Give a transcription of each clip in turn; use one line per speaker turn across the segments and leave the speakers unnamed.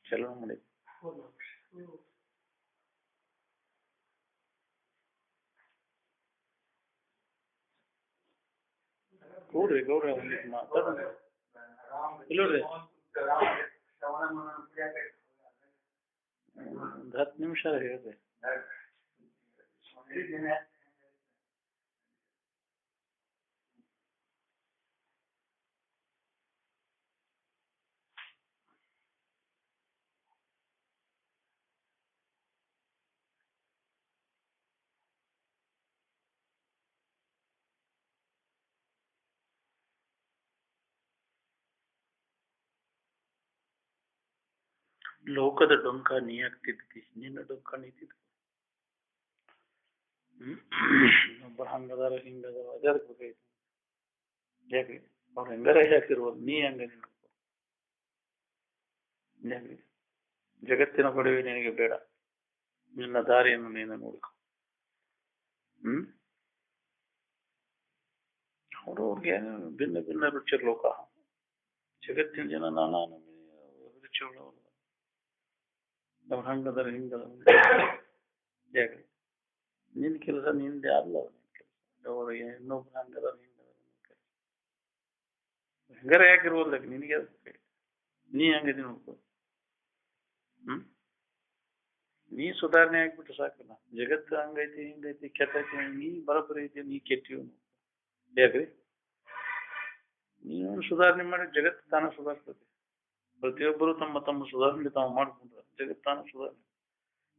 ಚಲೋ ಮಾಡಿ ಗೌಡ್ರಿ ಗೌಡ್ರಿ ಮಾತಾಡೋಣ ಇಲ್ಲೋಡ್ರಿ ಒಂದು 10 ನಿಮಿಷ ಹೇಳ್ರಿ ಲೋಕದ ಡೊಂಕ ನೀ ಆಗ್ತಿದ್ದಿ ನಿನ್ನ ಡೊಂಕ ನೀತಿದ್ದ ಒಬ್ಬರು ಹಂಗದಾರ ಹಿಂಗದಾರ ಅದಕ್ಕೆ ಬೇಕಾಯ್ತು ಯಾಕ್ರಿ ಅವ್ರು ಹೆಂಗಾರ ಹಾಕಿರ್ಬೋದು ನೀ ಹಂಗ ಯಾಕ್ರಿ ಜಗತ್ತಿನ ಕೊಡುವೆ ನಿನಗೆ ಬೇಡ ನಿನ್ನ ದಾರಿಯನ್ನು ನೀನು ನೋಡ್ಕೊ ಅವ್ರವ್ರಿಗೆ ಭಿನ್ನ ಭಿನ್ನ ರುಚಿ ಲೋಕ ಜಗತ್ತಿನ ಜನ ನಾನಾ ರುಚಿ ಉಳ್ಳವರು ಅವ್ರು ಹಂಗದಾರ ಹಿಂಗದಾರ ಯಾಕ್ರಿ ನಿನ್ ಕೆಲಸ ನಿಂದೆ ಅಲ್ಲ ನಿನ್ ಕೆಲಸ ಅವ್ರಿಗೆ ಇನ್ನೊಬ್ರು ಹಂಗದಾರ ಹಿಂಗದಾರ ಕೆಲಸ ಹೆಂಗಾರ ಯಾಕಿರ್ಬೋದ್ಲಕ್ಕ ನಿನಗೆ ನೀ ಹಂಗದಿ ನೋಡ್ಕೊ ನೀ ಸುಧಾರಣೆ ಆಗ್ಬಿಟ್ಟು ಸಾಕಲ್ಲ ಜಗತ್ತು ಹಂಗೈತಿ ಹಿಂಗೈತಿ ಕೆಟ್ಟೈತಿ ನೀ ಬರೋಬ್ಬರಿ ಐತಿ ನೀ ಕೆಟ್ಟಿವ್ ಯಾಕ್ರಿ ನೀನು ಸುಧಾರಣೆ ಮಾಡಿ ಜಗತ್ತು ತಾನ ಸುಧಾರಿಸ್ತದೆ ಪ್ರತಿಯೊಬ್ಬರು ತಮ್ಮ ತಮ್ಮ ಸುಧಾರಣೆ ತಾವು ಮಾಡ್ಕೊಂಡ್ರ ಜಗತ್ತು ತಾನ ಸುಧಾರಣೆ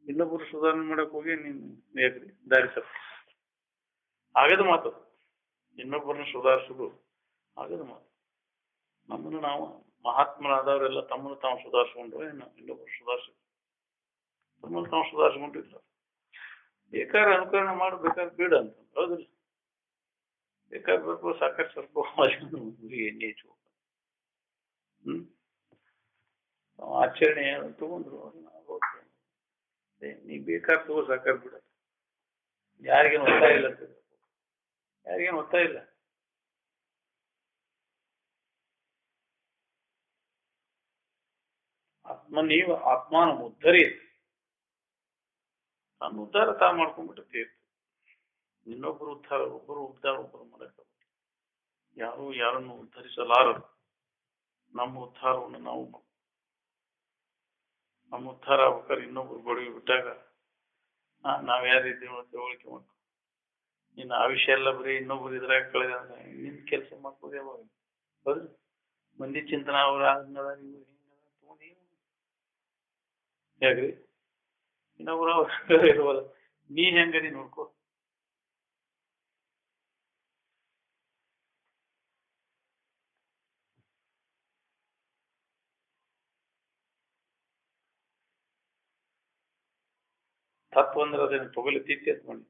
ಇನ್ನೊಬ್ಬರು ಸುಧಾರಣೆ ಮಾಡಕ್ ಹೋಗಿ ನೀನು ಯಾಕ್ರಿ ದಾರಿ ತಪ್ಪ ಆಗದ ಮಾತು ಇನ್ನೊಬ್ಬರನ್ನ ಸುಧಾರಿಸುದು ಆಗದ ಮಾತು ನಮ್ಮನ್ನು ನಾವು ಮಹಾತ್ಮರಾದವರೆಲ್ಲ ತಮ್ಮನ್ನು ತಾವು ಸುಧಾರಿಸ್ಕೊಂಡ್ರೆ ಇನ್ನೊಬ್ಬರು ಸುಧಾರಿಸಿದ್ರು ತಮ್ಮನ್ನು ತಾವು ಸುಧಾರಿಸ್ಕೊಂಡಿಲ್ಲ ಬೇಕಾದ್ರೆ ಅನುಕರಣೆ ಮಾಡು ಬೇಕಾದ್ರೆ ಬೇಡ ಅಂತ ಹೌದಿಲ್ಲ ಬೇಕಾದ್ರೆ ಸ್ವಲ್ಪ ಸಾಕಷ್ಟು ಸ್ವಲ್ಪ ಎಣ್ಣೆ ಹೆಚ್ಚು ಆಚರಣೆ ತಗೊಂಡ್ರು ನೀ ಬೇಕಾದ್ರೆ ತಗೋ ಸಾಕಾರ ಬಿಡ ಯಾರಿಗೇನು ಒತ್ತಾಯ ಇಲ್ಲ ಅಂತ ಯಾರಿಗೇನು ಒತ್ತಾಯ ಇಲ್ಲ ನೀವು ಆತ್ಮಾನ ಉದ್ಧರಿ ನಾನು ಉದ್ಧಾರ ತಾ ಮಾಡ್ಕೊಂಡ್ಬಿಟ್ಟೆ ಇನ್ನೊಬ್ಬರು ಉದ್ಧಾರ ಒಬ್ಬರು ಮಾಡಕ್ಕ ಯಾರು ಯಾರನ್ನು ಉದ್ಧರಿಸಲಾರರು ನಮ್ಮ ಉದ್ಧಾರವನ್ನು ನಾವು ನಮ್ಮ ಉದ್ಧಾರ ಆಗ್ಬೇಕಾದ್ರೆ ಇನ್ನೊಬ್ರು ಗೊಡವಿ ಬಿಟ್ಟಾಗ ನಾವ್ ಯಾರಿದ್ದೀವಿ ಅಂತ ಹೋಲಿಕೆ ಮಾಡ್ಕೊ ನಿನ್ನ ಆವಿಷ್ಯ ಎಲ್ಲ ಬರೀ ಇನ್ನೊಬ್ರು ಇದ್ರಾಗ ಕಳೆದ ನಿನ್ ಕೆಲಸ ಮಾಡ್ಬೋದು ಯಾವಾಗ ಹೌದು ಮಂದಿ ಚಿಂತನ ಅವ್ರ ತಗೊಂಡಿ ಯಾಕ್ರಿ ಇನ್ನೊಬ್ರು ಇರ್ಬೋದು ನೀ ಹೆಂಗದಿ ನೋಡ್ಕೊ ತತ್ವ ಅಂದ್ರೆ ಅದನ್ನು ತೊಗಲಿತ್ತೀತಿ ಅಂತ ಮಾಡಿ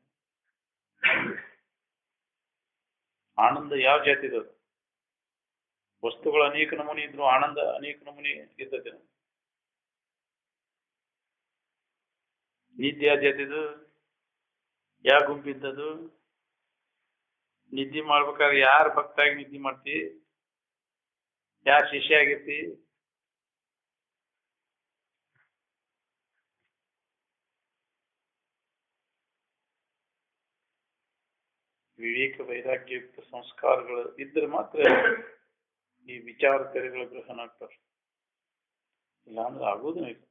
ಆನಂದ ಯಾವ ಜಾತಿದ ವಸ್ತುಗಳು ಅನೇಕ ನಮೂನಿ ಇದ್ರು ಆನಂದ ಅನೇಕ ನಮೂನಿ ಇರ್ತದೆ ನಿದ್ದೆ ಯಾವ ಜಾತಿದು ಯಾವ ಗುಂಪಿದ್ದದು ನಿದ್ದೆ ಮಾಡ್ಬೇಕಾದ್ರೆ ಯಾರ ಭಕ್ತಾಗಿ ನಿದ್ದೆ ಮಾಡ್ತಿ ಯಾರ ಶಿಷ್ಯ ಆಗಿರ್ತಿ ವಿವೇಕ ವೈರಾಗ್ಯಯುಕ್ತ ಸಂಸ್ಕಾರಗಳು ಇದ್ರೆ ಮಾತ್ರ ಈ ವಿಚಾರಕರಿಗಳ ಗ್ರಹಣ ಆಗ್ತಾರೆ ಇಲ್ಲಾಂದ್ರೆ ಆಗೋದೇ ಇಲ್ಲ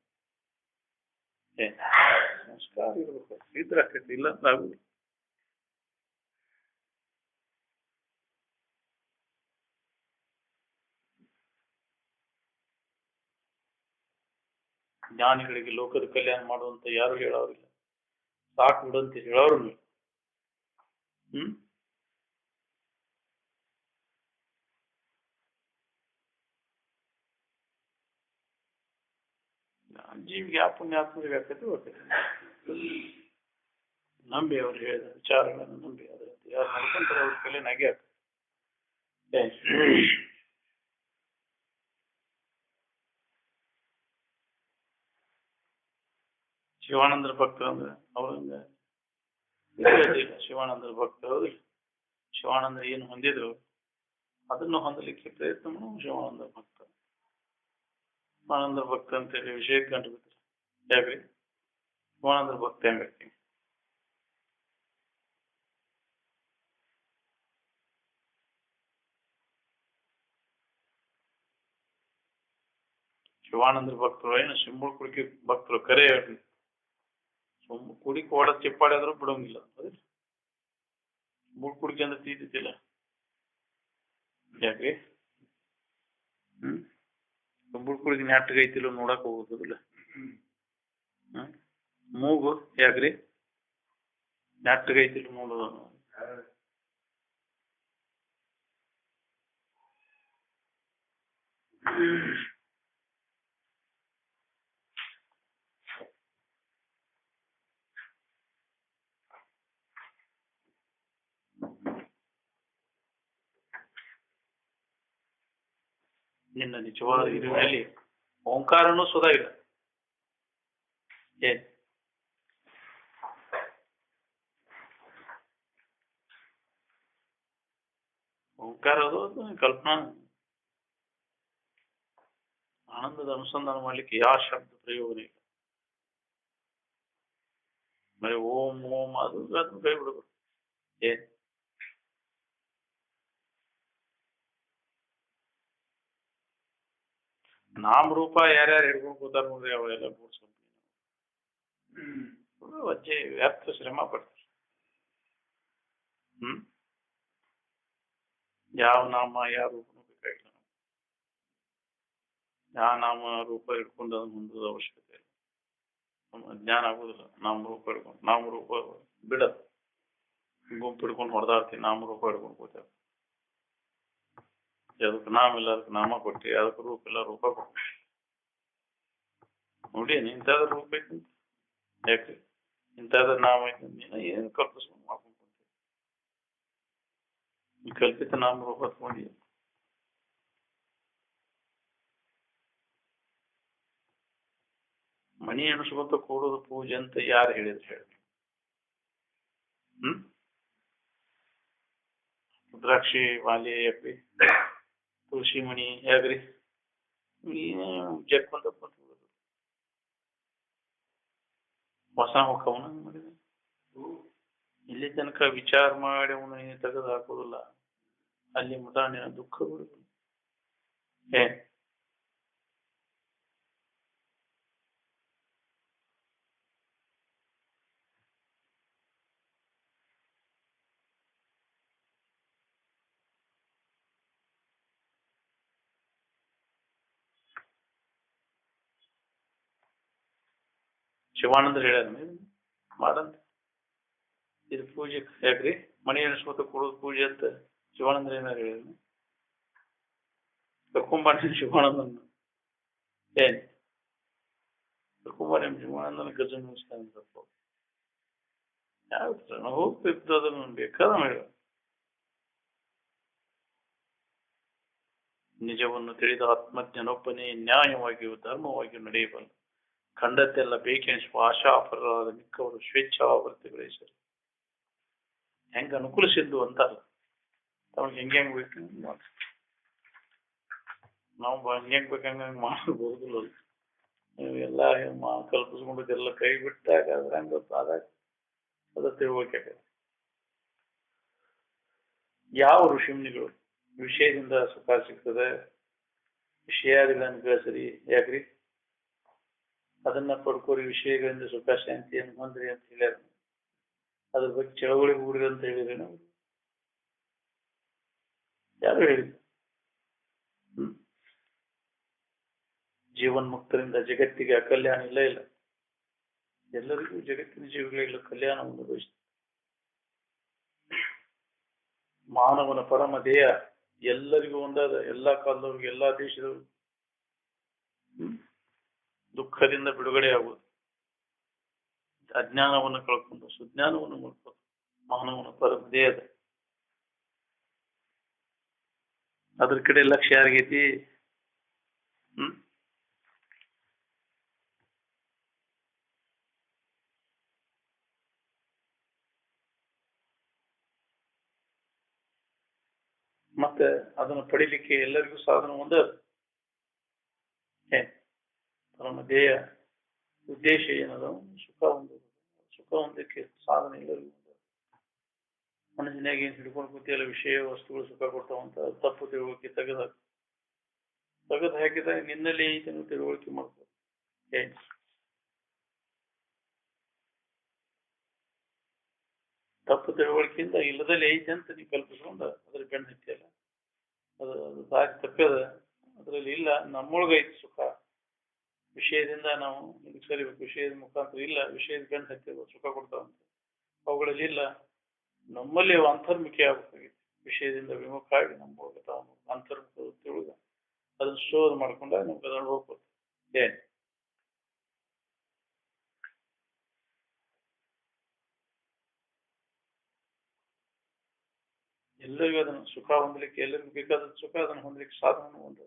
ಸಂಸ್ಕಾರ ಇರ್ಬೇಕು ಇದ್ರೆ ಆಗ್ತೈತಿ ಇಲ್ಲ ಅಂದ್ರೆ ಆಗುದಿಲ್ಲ ಜ್ಞಾನಿಗಳಿಗೆ ಲೋಕದ ಕಲ್ಯಾಣ ಮಾಡುವಂತ ಯಾರು ಹೇಳೋರಿಲ್ಲ ಸಾಕು ಬಿಡಂತ ಹೇಳೋರು ಜೀವಿಗೆ ಆ ಪುಣ್ಯಾತ್ಮರಿಗೆ ಆಗ್ತೈತಿ ಹೋಗ್ತೈತಿ ನಂಬಿ ಅವ್ರು ಹೇಳಿದ ವಿಚಾರಗಳನ್ನು ನಂಬಿ ಅದರಂತೆ ಯಾರು ನಡ್ಕೊಂತಾರೆ ಅವ್ರ ಕಲ್ಯಾಣ ಆಗೇ ಆಗ್ತದೆ ಶಿವಾನಂದರ ಭಕ್ತರು ಅಂದ್ರೆ ಅವ್ರಂಗ ಶಿವಾನಂದರ ಭಕ್ತ ಹೌದಿಲ್ಲ ಶಿವಾನಂದ ಏನು ಹೊಂದಿದ್ರು ಅದನ್ನು ಹೊಂದಲಿಕ್ಕೆ ಪ್ರಯತ್ನ ಮಾಡೋ ಶಿವಾನಂದ ಭಕ್ತ. ಶಿವಾನಂದ ಭಕ್ತ ಅಂತೇಳಿ ವಿಷಯಕ್ಕೆ ಗಂಟು ಬಿಡ್ತಾರೆ. ಯಾಕ್ರಿ ಶಿವಾನಂದ ಭಕ್ತ ಹೆಂಗಾಗ್ತೀನಿ? ಶಿವಾನಂದ್ರ ಭಕ್ತರು ಏನು ಶಿಂಬಳ ಕುಡಿಕೆ ಭಕ್ತರು ಕರೆ ಹೇಳ್ರಿ. ಕುಡಿಕೆ ಹೊಡ ಚಿಪ್ಪಾಡಿದ್ರು ಬಿಡೋಂಗಿಲ್ಲ. ಅದೇ ಶಿಂಬಳ ಕುಡಿಕೆ ಅಂದ್ರೆ ತೀತಿಲ್ಲ. ಯಾಕ್ರಿ ಶಿಂಬಳ ಕುಡಿಕೆ ನೆಟ್ಟಗೈತಿಲ್ಲ ನೋಡಕ್ ಹೋಗುದಿಲ್ಲ. ಮೂಗು ಯಾಕ್ರಿ ನೆಟ್ಟಗೈತಿಲ್ಲ ನೋಡೋದು. ನಿನ್ನ ನಿಜವಾದ ಇರುವಿನಲ್ಲಿ ಓಂಕಾರನೂ ಸುಧಾ ಇಲ್ಲ. ಏನ್ ಓಂಕಾರ ಅದು ಕಲ್ಪನಾ. ಆನಂದದ ಅನುಸಂಧಾನ ಮಾಡ್ಲಿಕ್ಕೆ ಯಾವ ಶಬ್ದ ಪ್ರಯೋಗನೇ ಇಲ್ಲ. ಬರೀ ಓಂ ಓಂ ಅದು ಅದನ್ನ ಕೈ ಬಿಡಬೇಕು. ಏನ್ ನಾಮರೂಪ ಯಾರ್ಯಾರು ಹಿಡ್ಕೊಂಡು ಕೂತಾರ ನೋಡ್ರಿ ಅವೆಲ್ಲ ಕೂಡ್ಸ್ಕೊಂಡ್ ವಜ್ಜೆ ವ್ಯರ್ಥ ಶ್ರಮ ಪಡ್ತಾರೆ. ಯಾವ ನಾಮ ಯಾವ ರೂಪನೂ ಬೇಕಾಗಿಲ್ಲ. ಯಾವ ನಾಮ ರೂಪ ಹಿಡ್ಕೊಂಡು ಅದನ್ನ ಹೊಂದೋದು ಅವಶ್ಯಕತೆ ಇಲ್ಲ. ಜ್ಞಾನ ಆಗುದಿಲ್ಲ ನಾಮರೂಪ ಹಿಡ್ಕೊಂಡು. ನಾಮರೂಪ ಬಿಡದು. ಗುಂಪು ಹಿಡ್ಕೊಂಡು ಹೊಡೆದಾಡ್ತೀನಿ ನಾಮರೂಪ ಹಿಡ್ಕೊಂಡು ಕೂತಾರ. ಅದಕ್ಕೆ ನಾಮ ಇಲ್ಲ ಅದಕ್ಕೆ ನಾಮ ಕೊಟ್ಟಿ, ಅದಕ್ಕೆ ರೂಪ ಇಲ್ಲ ರೂಪ ಕೊಟ್ಟಿ. ನೋಡಿ ಇಂಥದ್ರ ರೂಪ ಐತಿ ಯಾಕ್ರಿ ಇಂಥದ್ರ ನಾಮ ಐತಿ ನೀನ ಏನು ಕಲ್ಪಿಸ್ಕೊಂಡು ಮಾಡ್ಕೊಂಡು ಕಲ್ಪಿತ ನಾಮ ರೂಪ ತಗೊಂಡಿ. ಮಣಿ ಎಣಿಸ್ಕೊಂತ ಕೂಡೋದು ಪೂಜೆ ಅಂತ ಯಾರು ಹೇಳಿದ್ರು ಹೇಳಿ? ರುದ್ರಾಕ್ಷಿ ಮಾಲೆ ಯಾಕ್ರಿ? ತುಳಸಿ ಮಣಿ ಯಾಕ್ರಿ? ಜಕ್ಕೊಂತ ಹೊಸ ಹೊಕ್ಕವನ ಮಾಡಿದ. ಇಲ್ಲಿ ತನಕ ವಿಚಾರ ಮಾಡಿ ಅವನು ತೆಗೆದು ಹಾಕೋದಿಲ್ಲ. ಅಲ್ಲಿ ಮಠ ದುಃಖ ಬಿಡುದು. ಏನ್ ಶಿವಾನಂದ್ರ ಹೇಳ್ಯಾರ ಮಾಡಂತ. ಇದು ಪೂಜೆ ಯಾಕ್ರಿ? ಮಣಿ ಎಣಿಸ್ಕೊತ ಕೊಡೋದು ಪೂಜೆ ಅಂತ ಶಿವಾನಂದ್ರ ಏನಾರು ಹೇಳಿದ್ರು? ಕರ್ಕೊಂಬಾರ ಶಿವಾನಂದನ. ಏನ್ ಕರ್ಕೊಂಬಾರ ಶಿವಾನಂದನ ಗಜ ನಮಸ್ಕಾರ ಯಾವ ಹೋಗ್ತಿತ್ತು ಅದನ್ನು ಬೇಕಾದ ಹೇಳ. ನಿಜವನ್ನು ತಿಳಿದ ಆತ್ಮಜ್ಞನೊಬ್ಬನೇ ನ್ಯಾಯವಾಗಿಯೂ ಧರ್ಮವಾಗಿಯೂ ನಡೆಯಬಲ್ಲ. ಖಂಡತೆಲ್ಲ ಬೇಕೆಣಿಸುವ ಆಶಾಪರರಾದ ಮಿಕ್ಕವರು ಸ್ವೇಚ್ಛಾವರ್ತಿಗಳೇ ಸರಿ. ಹೆಂಗ ಅನುಕೂಲಿಸಿದ್ದು ಅಂತಲ್ಲ, ತಮಗೆ ಹೆಂಗ್ ಬೇಕು ನಾವು ಹೆಂಗ್ ಬೇಕು ಹಂಗಂಗ್ ಮಾಡಬಹುದಿಲ್ಲ. ನೀವು ಎಲ್ಲ ಕಲ್ಪಿಸ್ಕೊಂಡಿದ್ದೆಲ್ಲ ಕೈ ಬಿಟ್ಟಾಗ ಅದ್ರ ಹಂಗ ಆದಾಗ ಅದ ತಿಳ್ಬೇಕಾಗ ಯಾವ ಋಷಿಮುನಿಗಳು ವಿಷಯದಿಂದ ಸುಖ ಸಿಗ್ತದೆ, ವಿಷಯಾದಿಗಳನ್ನು ಗಳಿಸ್ರಿ ಯಾಕ್ರಿ? ಅದನ್ನ ಪಡ್ಕೋರಿ, ವಿಷಯಗಳಿಂದ ಸುಖ ಶಾಂತಿಯನ್ನು ಹೊಂದ್ರಿ ಅಂತ ಹೇಳ್ಯಾರ. ಅದ್ರ ಬಗ್ಗೆ ಚಳವಳಿ ಹೂಡ್ರಿ ಅಂತ ಹೇಳಿದ್ರಿ ನಾವು. ಯಾರು ಹೇಳಿ? ಜೀವನ್ಮುಕ್ತರಿಂದ ಜಗತ್ತಿಗೆ ಅಕಲ್ಯಾಣ ಇಲ್ಲ ಇಲ್ಲ. ಎಲ್ಲರಿಗೂ ಜಗತ್ತಿನ ಜೀವಿಗಳಿಲ್ಲ ಕಲ್ಯಾಣವನ್ನು ಬಯಸ್ತದೆ. ಮಾನವನ ಪರಮ ದೇಹ ಎಲ್ಲರಿಗೂ ಒಂದಾದ, ಎಲ್ಲಾ ಕಾಲದವ್ರಿಗೆ ಎಲ್ಲಾ ದೇಶದವ್ರಿಗೆ ದುಃಖದಿಂದ ಬಿಡುಗಡೆ ಆಗುವುದು. ಅಜ್ಞಾನವನ್ನು ಕಳ್ಕೊಂಡು ಸುಜ್ಞಾನವನ್ನು ಮಾಡ್ಕೊಂಡು ಮಾನವನ ಪರಮ ದೇಹದ ಅದ್ರ ಕಡೆ ಲಕ್ಷ್ಯ ಯಾರಿಗೈತಿ? ಮತ್ತೆ ಅದನ್ನು ಪಡಿಲಿಕ್ಕೆ ಎಲ್ಲರಿಗೂ ಸಾಧನ ಒಂದೇ. ಏನ್ ನಮ್ಮ ಧ್ಯೇಯ ಉದ್ದೇಶ ಏನದ ಸುಖ ಹೊಂದೋದು. ಸುಖ ಹೊಂದಕ್ಕೆ ಸಾಧನ ಎಲ್ಲರಿಗೂ ಮನಸ್ಸಿನಾಗ ಏನ್ ಹಿಡ್ಕೊಂಡು ಕೂತಿಯಲ್ಲ ವಿಷಯ ವಸ್ತುಗಳು ಸುಖ ಕೊಡ್ತಾವಂತ ತಪ್ಪು ತಿಳುವಳಿಕೆ ತೆಗೆದು ಹಾಕಿದಾಗ ನಿನ್ನಲ್ಲಿ ಐತೆ ತಿಳುವಳಿಕೆ ಮಾಡ್ಬೋದು. ಏನ್ ತಪ್ಪು ತಿಳುವಳಿಕೆಯಿಂದ ಇಲ್ಲದಲ್ಲಿ ಐತೆ ಅಂತ ನೀವು ಕಲ್ಪಿಸ್ಕೊಂಡ ಅದ್ರ ಬೆನ್ನು ಹತ್ತಿಯಲ್ಲ, ಅದು ದಾರಿ ತಪ್ಪದ. ಅದರಲ್ಲಿ ಇಲ್ಲ, ನಮ್ಮೊಳಗೆ ಐತಿ ಸುಖ. ವಿಷಯದಿಂದ ನಾವು ಇದಕ್ಕೆ ಸರಿಬೇಕು, ವಿಷಯದ ಮುಖಾಂತರ ಇಲ್ಲ, ವಿಷಯದ ಬೆನ್ನು ಹತ್ತಿದ ಸುಖ ಕೊಡ್ತಾವಂತ ಅವುಗಳಲ್ಲಿ ಇಲ್ಲ. ನಮ್ಮಲ್ಲಿ ಅಂತರ್ಮುಖಿ ಆಗ್ಬೇಕಾಗಿತ್ತು. ವಿಷಯದಿಂದ ವಿಮುಖ ಆಗಿ ನಮ್ಮೊಳಗೆ ತಾವು ಅಂತರ್ಮುಖ ತಿಳುಗ ಅದನ್ನ ಶೋಧ ಮಾಡ್ಕೊಂಡಾಗ ನಮ್ಗೆ ಅದನ್ನು ಹೋಗ್ಬೋದು. ಏನ್ ಎಲ್ಲರಿಗೂ ಅದನ್ನು ಸುಖ ಹೊಂದಲಿಕ್ಕೆ ಎಲ್ಲರಿಗೂ ಬೇಕಾದ ಸುಖ ಅದನ್ನು ಹೊಂದಲಿಕ್ಕೆ ಸಾಧನ ಒಂದು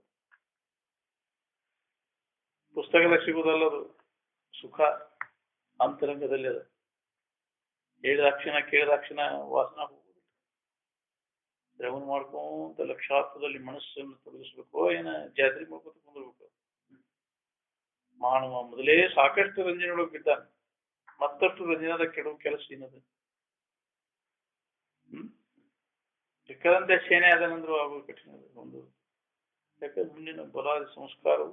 ಪುಸ್ತಕದಾಗ ಸಿಗುವುದಲ್ಲ. ಅದು ಸುಖ ಅಂತರಂಗದಲ್ಲಿ ಅದ. ಹೇಳಿದಾಕ್ಷಣ ಕೇಳಿದಾಕ್ಷಣ ವಾಸನ ಹೋಗುದಿಲ್ಲ. ಶ್ರವಣ ಮಾಡ್ಕೊಂತ ಲಕ್ಷಾರ್ಥದಲ್ಲಿ ಮನಸ್ಸನ್ನು ತೊಡಗಿಸ್ಬೇಕು. ಏನ ಜಾತ್ರೆ ಮಾಡ್ಕೊತ ಕುಂದಿರ್ಬೇಕು. ಮಾನವ ಮೊದಲೇ ಸಾಕಷ್ಟು ರಂಜನೆಯೊಳಗೆ ಬಿದ್ದಾನೆ, ಮತ್ತಷ್ಟು ರಂಜನದ ಕೆಡುವ ಕೆಲಸ ಏನದು? ಬೇಕಾದಂತೆ ಸೇನೆ ಅದನಂದ್ರೂ ಆಗುವ ಕಠಿಣ ಒಂದು. ಯಾಕಂದ್ರೆ ಮುಂದಿನ ಬಲಾದಿ ಸಂಸ್ಕಾರವು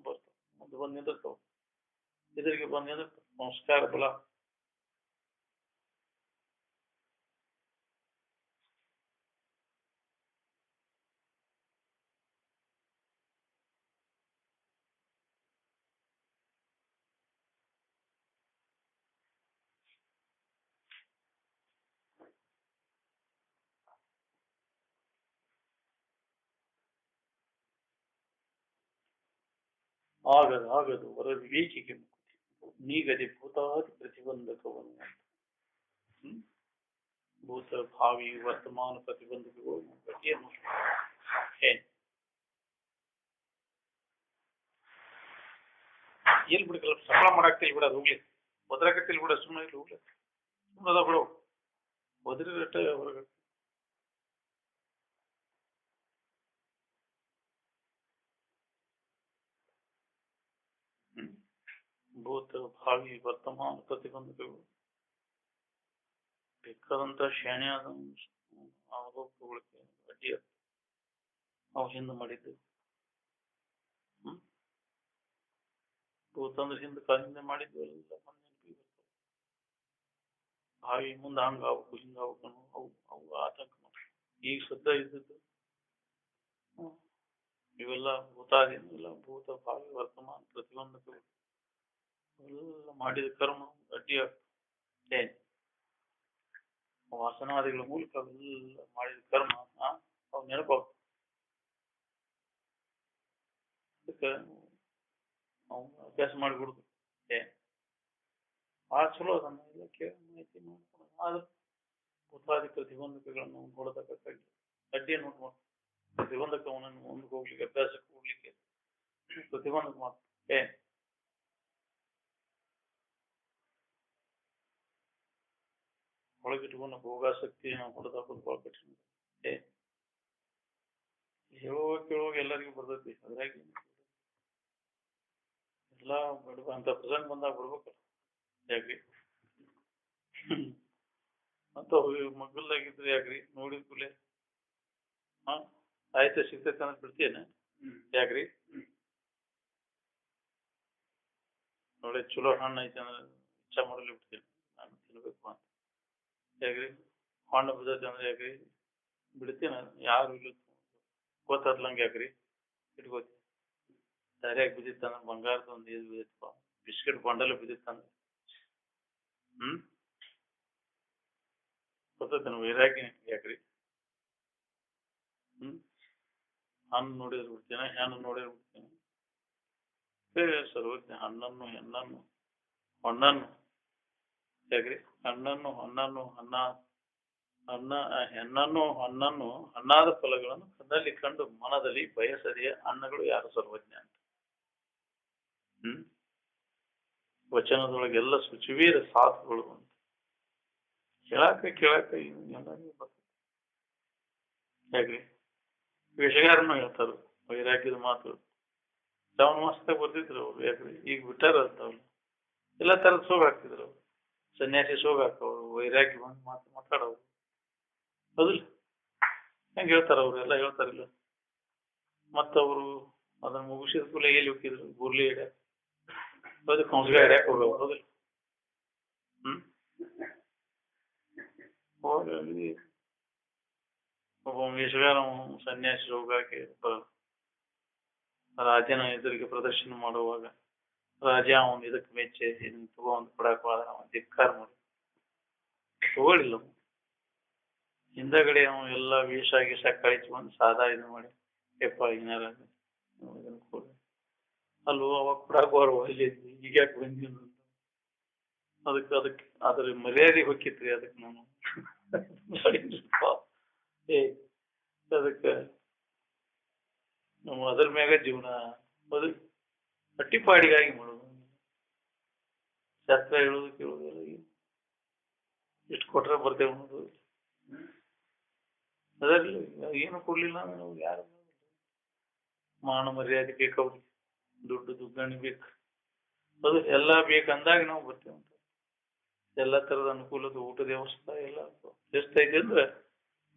ಬರ್ತಾವ, ಮುಂದೆ ಬಂದು ನಿಂದಿರ್ತಾವ. ಎದುರಿಗೆ ಬಂದು ನಿಂದಿರ್ತಾವ ಸಂಸ್ಕಾರ ಬಲ. ಆಗದು ಹೊರ ವಿವೇಕಿಗೆ ಮುಕ್ತಿ ನೀಗದೆ ಭೂತಾದಿ ಪ್ರತಿಬಂಧಕವನ್ನು. ಭೂತ ಭಾವಿ ವರ್ತಮಾನ ಪ್ರತಿಬಂಧಕಗಳು ಗಟ್ಟಿಯನ್ನು ಏನ್ ಬಿಡಕಲ್ಲ ಸಫಲ ಮಾಡಾಕ್ತಿಲ್ ಬಿಡ, ಅದು ಹೋಗ್ಲಿ. ಒದ್ರಾಕತ್ತಿಲ್ ಬಿಡ, ಸುಮ್ಮನೆ ಇಲ್ಲಿ ಹೋಗ್ಲಿ. ಸುಮ್ಮನದ ಬಿಡು, ಒದ್ರಿ ರಟ್ಟ ಹೊರಗ. ಭೂತ ಭಾವಿ ವರ್ತಮಾನ ಪ್ರತಿಬಂಧಕಗಳು ಬೇಕಾದಂತ ಶಾಣೆ ಆರೋಪಗಳಿಗೆ ಅಡ್ಡಿ ನಾವು ಹಿಂದೆ ಮಾಡಿದ್ದು. ಭೂತ ಅಂದ್ರೆ ಹಿಂದೆ ಮಾಡಿದ್ವು ಎಲ್ಲ ನೆನಪಿ ಬರ್ತಾವ. ಭಾವಿ ಮುಂದೆ ಹಂಗಾಗ್ಬೇಕು ಹಿಂಗಾಗ್ಬೇಕು ಅವು ಆತಂಕ ಮಾಡ್ತಾವ. ಈಗ ಸದ್ಯ ಇದ್ದದ್ದು ಇವೆಲ್ಲ ಭೂತಾದಿ ಎಲ್ಲ ಭೂತ ಭಾವಿ ವರ್ತಮಾನ ಪ್ರತಿಬಂಧಕಗಳು ಎಲ್ಲ ಮಾಡಿದ ಕರ್ಮ ಅಡ್ಡಿ ಆಗ್ತದೆ. ವಾಸನಾದಿಗಳ ಮೂಲಕ ಅವೆಲ್ಲ ಮಾಡಿದ ಕರ್ಮ ಅವು ನೆನಪಾಗ್ತದೆ. ಅದಕ್ಕೆ ನಾವು ಅಭ್ಯಾಸ ಮಾಡಿಬಿಡುದು. ಭಾಳ ಚಲೋ ಅದನ್ನ ಎಲ್ಲ ಕೇಳಿ ಮಾಹಿತಿ ಮಾಡ್ಕೊಂಡು ಆದ್ರೆ ಭೂತಾದಿ ಪ್ರತಿಬಂಧಕಗಳನ್ನು ನೋಡತಕ್ಕಾಗಿ ಅಡ್ಡಿಯನ್ನು ಉಂಟು ಮಾಡ್ತದೆ. ಪ್ರತಿಬಂಧಕವನ್ನು ಮುಂದಕ್ಕೆ ಹೋಗ್ಲಿಕ್ಕೆ ಅಭ್ಯಾಸಕ್ಕೆ ಹೋಗ್ಲಿಕ್ಕೆ ಪ್ರತಿಬಂಧಕ ಮಾಡ್ತದೆ. ಒಳಗಿಟ್ಕೊಂಡು ಭೋಗಾಸಕ್ತಿ ನಾವು ಹೊಡೆದಾಕೋದು ಭಾಳ ಕಠಿಣ. ಹೇಳುವಾಗ ಕೇಳುವಾಗ ಎಲ್ಲರಿಗೂ ಬರ್ತೈತಿ. ಅದ್ರಾಗಿ ಎಲ್ಲ ಬಿಡ್ಬ ಅಂತ ಪ್ರೆಸೆಂಟ್ ಬಂದಾಗ ಬಿಡ್ಬೇಕಲ್ಲ. ಯಾಕ್ರಿ ಅಂತ ಮಗ್ಗಲ್ದಾಗಿದ್ರೆ ಯಾಕ್ರಿ ನೋಡಿದ ಕೂಲೆ ಆಯ್ತು ಸಿಗ್ತೈತೆ ಅನ್ನೋದು ಬಿಡ್ತೀಯನ? ಯಾಕ್ರಿ ನೋಡಿ ಚಲೋ ಹಣ್ಣು ಐತೆ ಅಂದ್ರೆ ಇಚ್ಛಾ ಮಾಡಲಿ ಬಿಡ್ತೀನಿ, ನಾನು ತಿನ್ಬೇಕು ಅಂತ. ಯಾಕ್ರಿ ಹಣ್ಣು ಬಿದ್ದೈತೆ ಅಂದ್ರೆ ಯಾಕ್ರಿ ಬಿಡ್ತೀನ? ಯಾರು ಇಲ್ಲ ಗೊತ್ತಾದ್ಲಂಗೆ ಯಾಕ್ರಿ ಇಟ್ಕೋತಿ. ದಾರಿಯಾಗಿ ಬಿದ್ದಿತ್ತಂದ್ರೆ ಬಂಗಾರದ ಒಂದು ಇದು ಬಿದ್ದಿತ್ತಪ್ಪ, ಬಿಸ್ಕೆಟ್ ಬಂಡಲ್ ಬಿದ್ದಿತ್ತಂದ್ರೆ ಗೊತ್ತೈತೆ ನಾವು ವೈರಾಗಿ ಯಾಕ್ರಿ. ಹಣ್ಣು ನೋಡಿದ್ರೆ ಬಿಡ್ತೇನೆ, ಹೆಣ್ಣು ನೋಡಿದ್ರೆ ಬಿಡ್ತೇನೆ. ಸರ್ವಜ್ಞ ಹಣ್ಣನ್ನು ಹೆಣ್ಣನ್ನು ಹೊಣ್ಣನ್ನು ಯಾಕ್ರಿ ಹಣ್ಣನ್ನು ಹೊಣ್ಣನ್ನು ಹೆಣ್ಣನ್ನು ಹಣ್ಣನ್ನು ಹಣ್ಣಾದ ಫಲಗಳನ್ನು ಕಣ್ಣಲ್ಲಿ ಕಂಡು ಮನದಲ್ಲಿ ಬಯಸದೆಯ ಅನ್ನಗಳು ಯಾರು ಸರ್ವಜ್ಞ ಅಂತ. ವಚನದೊಳಗೆಲ್ಲ ಶುಚಿವೀರ ಸಾಧುಗಳು ಅಂತ ಕೇಳಾಕ ಎಲ್ಲರಿಗೂ ಬರ್ತದೆ. ಯಾಕ್ರಿ ವೇಷಗಾರನು ಹೇಳ್ತಾರ ವೈರಾಗ್ಯದ ಮಾತು ಶ್ರಾವಣ ಮಾಸದಾಗ ಬರ್ತಿದ್ರು ಅವ್ರು. ಯಾಕ್ರಿ ಈಗ ಬಿಟ್ಟಾರ ಅಂತಾವಲ್ಲ ಎಲ್ಲ ತರದ ಸೋಗ ಹಾಕ್ತಿದ್ರು ಅವ್ರು. ಸನ್ಯಾಸಿ ಸೋಗ ಹಾಕವ್ರು, ವೈರಾಗ್ಯ ಬಂದು ಮಾತಾಡೋರು ಹೌದಿಲ್ಲ. ಹೆಂಗೆ ಹೇಳ್ತಾರ ಅವ್ರು ಎಲ್ಲ ಹೇಳ್ತಾರಿಲ್ಲ. ಮತ್ತವರು ಅದನ್ನ ಮುಗಿಸಿದ ಕೂಡಲೇ ಎಲ್ಲಿ ಹೋಗಿದ್ರು ಗುರ್ಲಿ ಹಿಡ್ಯಾಕ ಅದಕ್ಕೆ ಕಂಸ್ಗ ಹಿಡ್ಯಾಕ ಹೋಗವ್ರು ಹೌದಿಲ್ಲ. ಹೋಗಿ ಒಬ್ಬ ವೇಷಗಾರ ಸನ್ಯಾಸಿ ಹೋಗಾಕೆ ರಾಜನ ಎದುರಿಗೆ ಪ್ರದರ್ಶನ ಮಾಡುವಾಗ ರಾಜ ಅವನು ಇದಕ್ಕೆ ಮೆಚ್ಚೆ ಇದನ್ನ ತಗೊಂಡು ಕೊಡಾಕ ಅವ ಧಿಕ್ಕಾರ ಮಾಡಿ ತಗೊಳ್ಳಿಲ್ಲ. ಹಿಂದಗಡೆ ಅವನು ಎಲ್ಲ ವೇಷ ಗೀಷ ಕಳಿಸಿ ಬಂದು ಸಾದಾ ಇದು ಮಾಡಿ ಯಪ್ಪ ಏನಾರ ಅಲ್ಲೂ ಅವಾಗ ಕೊಡಾಕ ಅಲ್ಲಿ ಈಗ ಯಾಕೆ ಬಂದಿಲ್ಲ ಅದಕ್ಕೆ ಅದ್ರ ಮರ್ಯಾದೆ ಹೊಕ್ಕಿತ್ರಿ ಅದಕ್ಕೆ ನಾನು ಅದಕ್ಕೆ ನಾವು ಅದ್ರ ಮ್ಯಾಗ ಜೀವನ ಅದು ಅಟ್ಟಿಪಾಡಿಗಾಗಿ ಮಾಡೋದು. ಶಾಸ್ತ್ರ ಹೇಳೋದು ಕೇಳೋದಿಲ್ಲ. ಎಷ್ಟು ಕೊಟ್ರೆ ಬರ್ತೇವೆ ಅನ್ನೋದು ಅದರಲ್ಲಿ ಏನು ಕೊಡ್ಲಿಲ್ಲ ಅಂದ್ರೆ ನಾವು ಯಾರು ಮಾನ ಮರ್ಯಾದೆ ಬೇಕು ಅವ್ರಿಗೆ, ದುಡ್ಡು ದುಗ್ಗಣಿ ಬೇಕು, ಅದು ಎಲ್ಲ ಬೇಕಂದಾಗ ನಾವು ಬರ್ತೇವೆ ಅಂತ. ಎಲ್ಲ ತರದ ಅನುಕೂಲದ ಊಟದ ವ್ಯವಸ್ಥೆ ಎಲ್ಲ ಎಷ್ಟೈತಿ ಅಂದ್ರೆ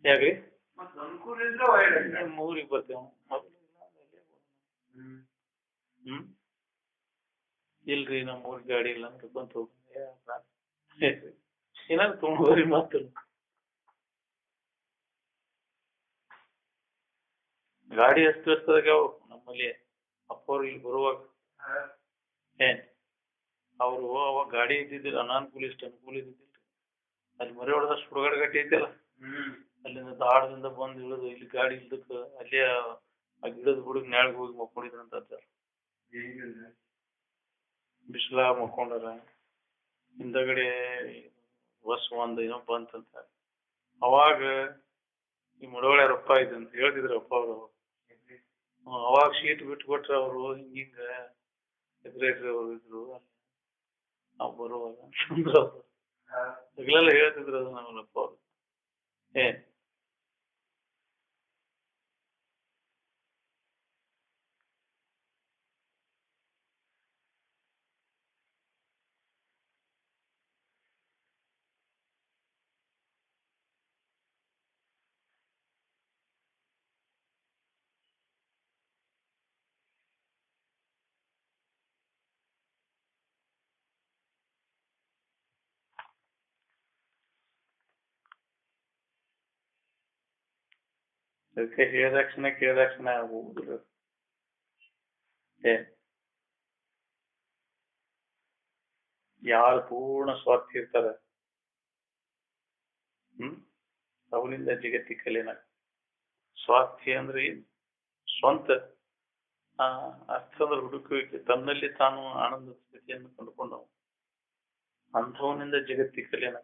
ಯಾಕ್ರಿ ಊರಿಗೆ ಬರ್ತೇವೆ ಇಲ್ರಿ ನಮ್ಮ ಊರಿಗೆ ಗಾಡಿ ಇಲ್ಲ ಅಂತ ಬಂತು ಏನಾದ್ರು ತೊಗೊಂಡ್ರಿ ಮಾತು ಗಾಡಿ ಅಷ್ಟು ಇರ್ತದಾಗ ನಮ್ಮಲ್ಲಿ ಅಪ್ಪವ್ರು ಇಲ್ಲಿ ಬರುವಾಗ ಅವರು ಅವಾಗ ಗಾಡಿ ಇದ್ದಿದ್ದಿಲ್ಲ, ಅನಾನುಕೂಲ ಇಷ್ಟು ಅನುಕೂಲ ಇದ್ದಿದ್ದಿಲ್ಲ. ಅಲ್ಲಿ ಮರಿ ಹೊಡೆದಷ್ಟು ಹುಡುಗಾಡ ಗಟ್ಟಿ ಐತಲ್ಲ, ಅಲ್ಲಿಂದ ದಾಡದಿಂದ ಬಂದು ಇಳಿದು ಇಲ್ಲಿ ಗಾಡಿ ಇಲ್ದಕ್ಕೆ ಅಲ್ಲೇ ಆ ಗಿಡದ ಹುಡುಗ ನ್ಯಾಳಿಗೆ ಹೋಗಿ ಮಕ್ಕೊಂಡಿದ್ರಂತ ಬಿಸಿಲ ಮಕ್ಕೊಂಡಾರ. ಹಿಂದಗಡೆ ಬಸ್ ಒಂದು ಏನೋ ಬಂತಂತ ಅವಾಗ ಈ ಮಡವಳ್ಳಿ ರೊಪ್ಪ ಇದೆ ಅಂತ ಹೇಳ್ತಿದ್ರು ಅಪ್ಪ ಅವರು. ಅವಾಗ ಸೀಟ್ ಬಿಟ್ಟು ಕೊಟ್ರೆ ಅವರು ಹಿಂಗ ಸೆಕ್ರೆಟರಿ ಅವರು ಇದ್ರು ನಾವು ಬರುವಾಗ ಈಗಲೆಲ್ಲ ಹೇಳ್ತಿದ್ರು ಅದು ನಮ್ಮಪ್ಪ ಅವರು. ಅದಕ್ಕೆ ಕೇಳಿದಾಕ್ಷಣ ಹೋಗುದಿಲ್ಲ. ಯಾರು ಪೂರ್ಣ ಸ್ವಾರ್ಥಿ ಇರ್ತಾರ ಅವನಿಂದ ಜಗತ್ತಿ ಕಲಿಯನ. ಸ್ವಾರ್ಥಿ ಅಂದ್ರೆ ಸ್ವಂತ ಅರ್ಥದ ಹುಡುಕುವಿಕೆ, ತನ್ನಲ್ಲಿ ತಾನು ಆನಂದದ ಸ್ಥಿತಿಯನ್ನು ಕಂಡುಕೊಂಡವು, ಅಂಥವನಿಂದ ಜಗತ್ತಿ ಕಲಿಯನ.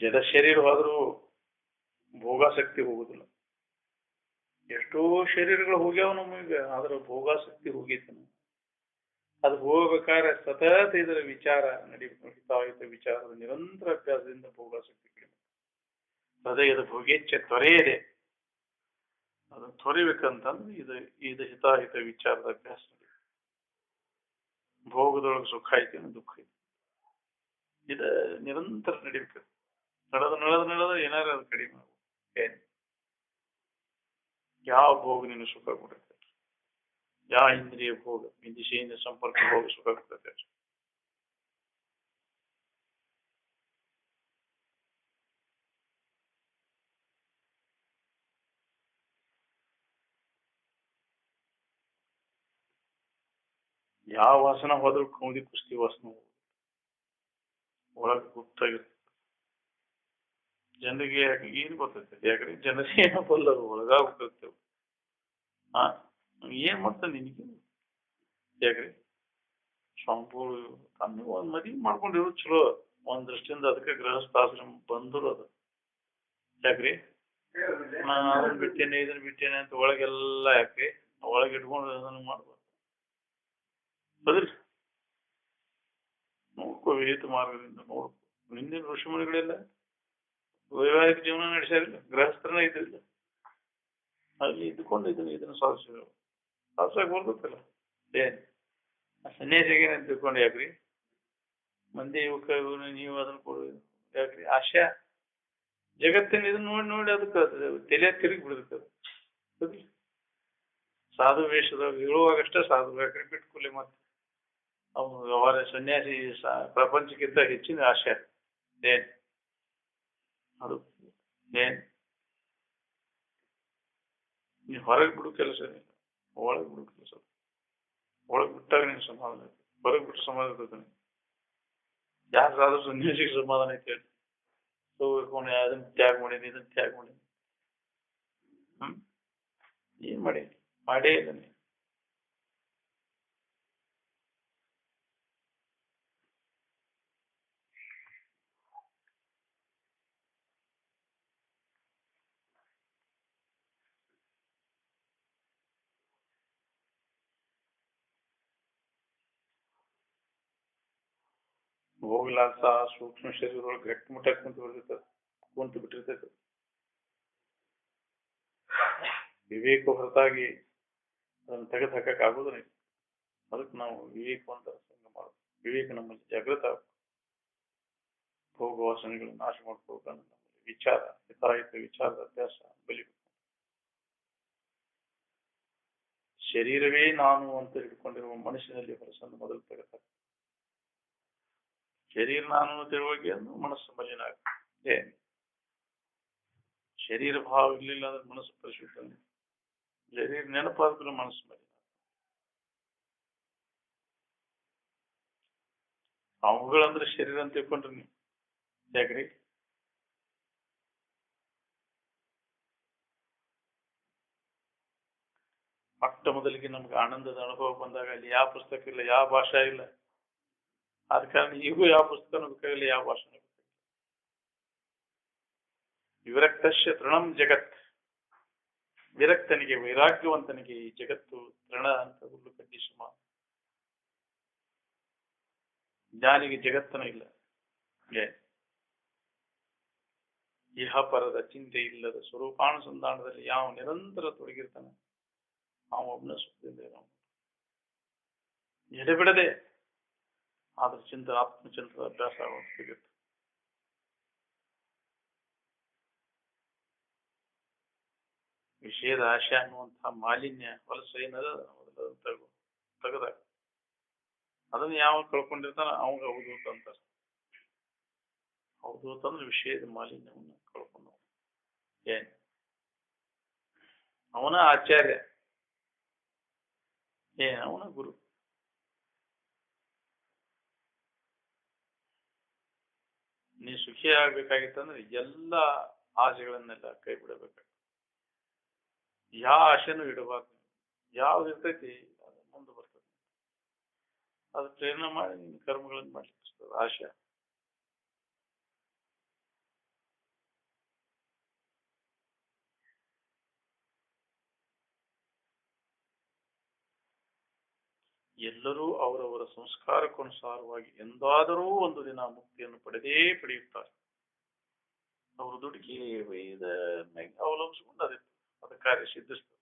ಜಡ ಶರೀರ ಹೋದ್ರೂ ಭೋಗಾಸಕ್ತಿ ಹೋಗುದಿಲ್ಲ. ಎಷ್ಟೋ ಶರೀರಗಳು ಹೋಗ್ಯಾವ ನಮಗ, ಆದ್ರ ಭೋಗಾಸಕ್ತಿ ಹೋಗೈತಿ. ಅದು ಹೋಗ್ಬೇಕಾದ್ರೆ ಸತತ ಇದರ ವಿಚಾರ ಹಿತಾಹಿತ ವಿಚಾರದ ನಿರಂತರ ಅಭ್ಯಾಸದಿಂದ ಭೋಗಾಸಕ್ತಿ ಕಡಿಮೆ. ಹೃದಯದ ಭೋಗೇಚ್ಛೆ ತ್ವರೆ ಇದೆ, ಅದನ್ನು ತೊರಿಬೇಕಂತಂದ್ರೆ ಇದು ಹಿತಾಹಿತ ವಿಚಾರದ ಅಭ್ಯಾಸ. ಭೋಗದೊಳಗೆ ಸುಖ ಐತಿ ದುಃಖ ಐತಿ, ಇದು ನಿರಂತರ ನಡಿಬೇಕು. ನಡೆದ ಏನಾರ ಅದು ಕಡಿಮೆ ಆಗ ಯಾವ ಭೋಗ ನೀನು ಸುಖ ಕೊಡುತ್ತೆ, ಯಾವ ಇಂದ್ರಿಯ ಭೋಗ ಈ ದಿಶೆಯಿಂದ ಸಂಪರ್ಕ ಭೋಗ ಸುಖ ಕೊಡುತ್ತೆ. ಯಾವ ವಾಸನ ಹೋದ್ರೂ ಕೌದಿ ಕುಸ್ತಿ ವಾಸನ ಒಳಗೆ ಗುಪ್ತಾಗಿರ್ತದೆ. ಜನರಿಗೆ ಏನ್ ಗೊತ್ತೈತೆ, ಯಾಕಂದ್ರೆ ಜನರಿಗೆ ಏನಪ್ಪಲ್ಲರು ಒಳಗಾಗ ಹೋಗ್ತೇವೆ. ಏನ್ ಮಾಡ್ತಾನೆ ನಿನಗೆ, ಯಾಕ್ರಿ ಸ್ವಾಮಿಗಳು ತನ್ನ ಒಂದ್ ಮದುವೆ ಮಾಡ್ಕೊಂಡಿರೋದು ಚಲೋ ಒಂದ್ ದೃಷ್ಟಿಯಿಂದ. ಅದಕ್ಕೆ ಗೃಹಸ್ಥಾಶ್ರಮ ಬಂದ್ರು ಅದು. ಯಾಕ್ರಿ ನಾನು ಅದನ್ನ ಬಿಟ್ಟೇನೆ ಇದನ್ನ ಬಿಟ್ಟೇನೆ ಅಂತ ಒಳಗೆಲ್ಲ ಯಾಕ್ರಿ ಒಳಗೆ ಇಟ್ಕೊಂಡು ಅದನ್ನ ಮಾಡ್ಬಾರ್ದು. ಹೌದ್ರಿ? ನೋಡ್ಕೋ, ವಿಹಿತ ಮಾರ್ಗದಿಂದ ನೋಡ್ಕೋ. ಹಿಂದಿನ ಋಷಿಮುನಿಗಳೆಲ್ಲ ವೈವಾಹಿಕ ಜೀವನ ನಡೆಸ್ಯಾರಿಲ್ಲ, ಗೃಹಸ್ಥರನ್ನ ಇದ್ರಿಲ್ಲ, ಅಲ್ಲಿ ಇದ್ದುಕೊಂಡು ಇದನ್ನ ಸಾಧಿಸಿದ್ರು. ಸಾಧಿಸಕ್ ಬರ್ತೈತಲ್ಲ. ಏನ್ ಸನ್ಯಾಸಿಗೆ ಏನಂತ ತಿಳ್ಕೊಂಡು ಯಾಕ್ರಿ? ಮಂದಿ ಯುವಕ ನೀವು ಅದನ್ನ ಕೊಡು ಯಾಕ್ರಿ? ಆಶಾ ಜಗತ್ತಿನ ಇದನ್ನ ನೋಡಿ ನೋಡಿ ಅದಕ್ಕೆ ತಲೆ ತಿರುಗಿ ಬಿಡ್ತದೆ. ಸಾಧು ವೇಷದಾಗ ಹೇಳುವಾಗಷ್ಟೇ ಸಾಧು ಯಾಕ್ರಿ? ಬಿಟ್ಕೊಲಿ ಮತ್ತೆ ಅವನು ಅವರ ಸನ್ಯಾಸಿ ಪ್ರಪಂಚಕ್ಕಿಂತ ಹೆಚ್ಚಿನ ಆಶೆ ಏನ್ ಅದು? ಏನ್ ನೀ ಹೊರಗೆ ಬಿಡು ಕೆಲಸ ಇಲ್ಲ, ಒಳಗೆ ಬಿಡು ಕೆಲಸ. ಒಳಗೆ ಬಿಟ್ಟಾಗ ನಿನ್ ಸಮಾಧಾನ ಐತಿ, ಹೊರಗೆ ಬಿಟ್ಟು ಸಮಾಧಾನ ಇರ್ತದೆ. ಯಾರಾದ್ರೂ ಸನ್ಯಾಸಿಗೆ ಸಮಾಧಾನ ಐತಿ ಹೇಳಿ? ಅದನ್ನ ತ್ಯಾಗ ಮಾಡೀನಿ, ಇದನ್ನ ತ್ಯಾಗ ಮಾಡೀನಿ. ಏನ್ ಮಾಡಿ ಮಾಡೇ ಇಲ್ಲ ನೀ. ಹೋಗ್ಲಾರ್ಸ ಸೂಕ್ಷ್ಮ ಶರೀರದೊಳಗೆ ಗಟ್ಟಿ ಮುಟ್ಟಾಗಿ ಕುಂತು ಬಿಟ್ಟಿರ್ತೈತೆ. ವಿವೇಕ ಹೊರತಾಗಿ ಅದನ್ನು ತೆಗೆದು ಹಾಕಕ್ ಆಗುದಿಲ್ಲ. ಅದಕ್ಕೆ ನಾವು ವಿವೇಕವಂತ ಸಂಗ ಮಾಡೋದು. ವಿವೇಕ ನಮ್ಮಲ್ಲಿ ಜಾಗೃತ ಭೋಗ ವಾಸನೆಗಳನ್ನು ನಾಶ ಮಾಡ್ಕೋಬೇಕಂದ್ರೆ ನಮ್ಮಲ್ಲಿ ವಿಚಾರ, ಹಿತಾಹಿತ ವಿಚಾರದ ಅಭ್ಯಾಸ ಬೆಳಿಬೇಕು. ಶರೀರವೇ ನಾನು ಅಂತ ಹಿಡ್ಕೊಂಡಿರುವ ಮನಸ್ಸಿನಲ್ಲಿ ಹೊರಸನ್ನು ಮೊದಲು ತೆಗೆದ ಶರೀರ ನಾನು ತಿಳುವಳಿಕೆ ಅಂದ್ರೆ ಮನಸ್ಸು ಮಲಿನ ಆಗುತ್ತೆ. ಶರೀರ ಭಾವ ಇರ್ಲಿಲ್ಲ ಅಂದ್ರೆ ಮನಸ್ಸು ಪರಿಶುದ್ಧ. ಶರೀರ ನೆನಪಾದ್ರೆ ಮನಸ್ಸು ಮಲಿನ. ಅವುಗಳಂದ್ರೆ ಶರೀರ ಅಂತ ತಿಳ್ಕೊಂಡ್ರಿ ನೀವು ಯಾಕ್ರಿ? ಮೊಟ್ಟ ಮೊದಲಿಗೆ ನಮ್ಗೆ ಆನಂದದ ಅನುಭವ ಬಂದಾಗ ಅಲ್ಲಿ ಯಾವ ಪುಸ್ತಕ ಇಲ್ಲ, ಯಾವ ಭಾಷಾ ಇಲ್ಲ. ಆದ ಕಾರಣ ಈಗೂ ಯಾವ ಪುಸ್ತಕನೂ ಬೇಕಾಗಿಲ್ಲ, ಯಾವ ಭಾಷೆನೂ ಬೇಕಾಗಿಲ್ಲ. ವಿರಕ್ತಶ್ಯ ತೃಣಂ ಜಗತ್. ವಿರಕ್ತನಿಗೆ, ವೈರಾಗ್ಯವಂತನಿಗೆ ಈ ಜಗತ್ತು ತೃಣ ಅಂತ ಹುಲ್ಲು ಕಡ್ಡಿ ಸಮ. ಜ್ಞಾನಿಗೆ ಜಗತ್ತನ ಇಲ್ಲ. ಇಹ ಪರದ ಚಿಂತೆ ಇಲ್ಲದ ಸ್ವರೂಪಾನುಸಂಧಾನದಲ್ಲಿ ಯಾವ ನಿರಂತರ ತೊಡಗಿರ್ತಾನೆ ಅವನೊಬ್ಬನ ಸುಖದಿಂದ ಎಡೆಬಿಡದೆ ಆದ್ರ ಚಿಂತನ ಆತ್ಮಚಿಂತದ ಅಭ್ಯಾಸ ಸಿಗುತ್ತೆ. ವಿಷಯದ ಆಶೆ ಅನ್ನುವಂತಹ ಮಾಲಿನ್ಯ ಹೊಲಸು ಏನದ ತೆಗೆದಾಗ ಅದನ್ನ ಯಾವ ಕಳ್ಕೊಂಡಿರ್ತಾನ ಅವಾಗ ಅವಧೂತ ಅಂತಾರ. ಅವಧೂತ ಅಂದ್ರೆ ವಿಷಯದ ಮಾಲಿನ್ಯವನ್ನು ಕಳ್ಕೊಂಡು ಏನ್ ಅವನ ಆಚಾರ್ಯ, ಅವನ ಗುರು. ನೀ ಸುಖಿ ಆಗ್ಬೇಕಾಗಿತ್ತಂದ್ರೆ ಎಲ್ಲ ಆಸೆಗಳನ್ನೆಲ್ಲ ಕೈ ಬಿಡಬೇಕಾಗ್ತದೆ. ಯಾವ ಆಸೆನೂ ಇಡಬಾರ್ದು. ಯಾವ್ದು ಇರ್ತೈತಿ ಅದು ಮುಂದೆ ಬರ್ತದೆ. ಅದು ಪ್ರೇರಣೆ ಮಾಡಿ ನಿನ್ನ ಕರ್ಮಗಳನ್ನು ಮಾಡ್ಲಿಕ್ಕೆ ಆಶೆ. ಎಲ್ಲರೂ ಅವರವರ ಸಂಸ್ಕಾರಕ್ಕನುಸಾರವಾಗಿ ಎಂದಾದರೂ ಒಂದು ದಿನ ಮುಕ್ತಿಯನ್ನು ಪಡೆದೇ ಪಡೆಯುತ್ತಾರೆ. ಅವರು ದುಡುಕಿ ಅವಲಂಬಿಸಿಕೊಂಡು ಅದ ಕಾರ್ಯ ಸಿದ್ಧಿಸ್ತದೆ.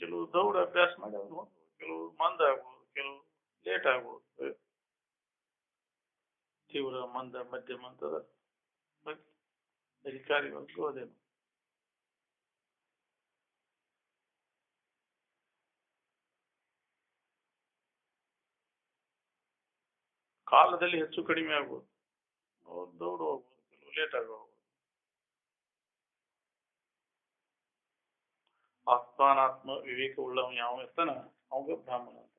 ಕೆಲವು ದೌಡ ಅಭ್ಯಾಸ ಮಾಡಿ ಅವನು, ಕೆಲವು ಮಂದ ಆಗ್ಬೋದು, ಕೆಲವು ಲೇಟ್ ಆಗ್ಬೋದು, ತೀವ್ರ ಮಂದ ಮಧ್ಯಮ ಅಂತದ ಅಧಿಕಾರಿಗಳಿಗೂ ಅದೇನು. ಕಾಲದಲ್ಲಿ ಹೆಚ್ಚು ಕಡಿಮೆ ಆಗ್ಬೋದು, ದೌಡು ಹೋಗ್ಬೋದು, ಕೆಲವು ಲೇಟ್ ಆಗಿ ಹೋಗ್ಬೋದು. ಆತ್ಮಾನಾತ್ಮ ವಿವೇಕ ಉಳ್ಳವ ಯಾವ ಇರ್ತಾನ ಅವಾಗ ಬ್ರಾಹ್ಮಣ ಅಂತ.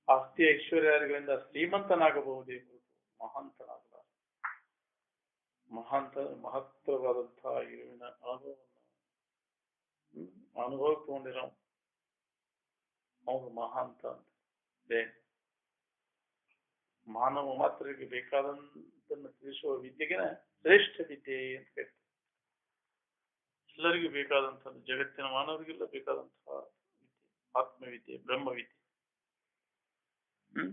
ಆಸ್ತಿ ಐಶ್ವರ್ಯಗಳಿಂದ ಶ್ರೀಮಂತನಾಗಬಹುದೇ ಹೊರತು ಮಹಾಂತನಾಗಲಾರ. ಮಹತ್ತರವಾದಂತಹ ಇರುವಿನ ಅನುಭವ ತಗೊಂಡಿರೋ ಅವನು ಮಹಾಂತ ಅಂತ. ಮಾನವ ಮಾತ್ರರಿಗೆ ಬೇಕಾದಂತನ್ನು ತಿಳಿಸುವ ವಿದ್ಯೆಗೆ ಶ್ರೇಷ್ಠ ವಿದ್ಯೆ ಅಂತ ಹೇಳ್ತಾರೆ. ಎಲ್ಲರಿಗೂ ಬೇಕಾದಂತಹ, ಜಗತ್ತಿನ ಮಾನವರಿಗೆಲ್ಲ ಬೇಕಾದಂತಹ ವಿದ್ಯೆ ಆತ್ಮವಿದ್ಯೆ, ಬ್ರಹ್ಮವಿದ್ಯೆ. ಹ್ಮ್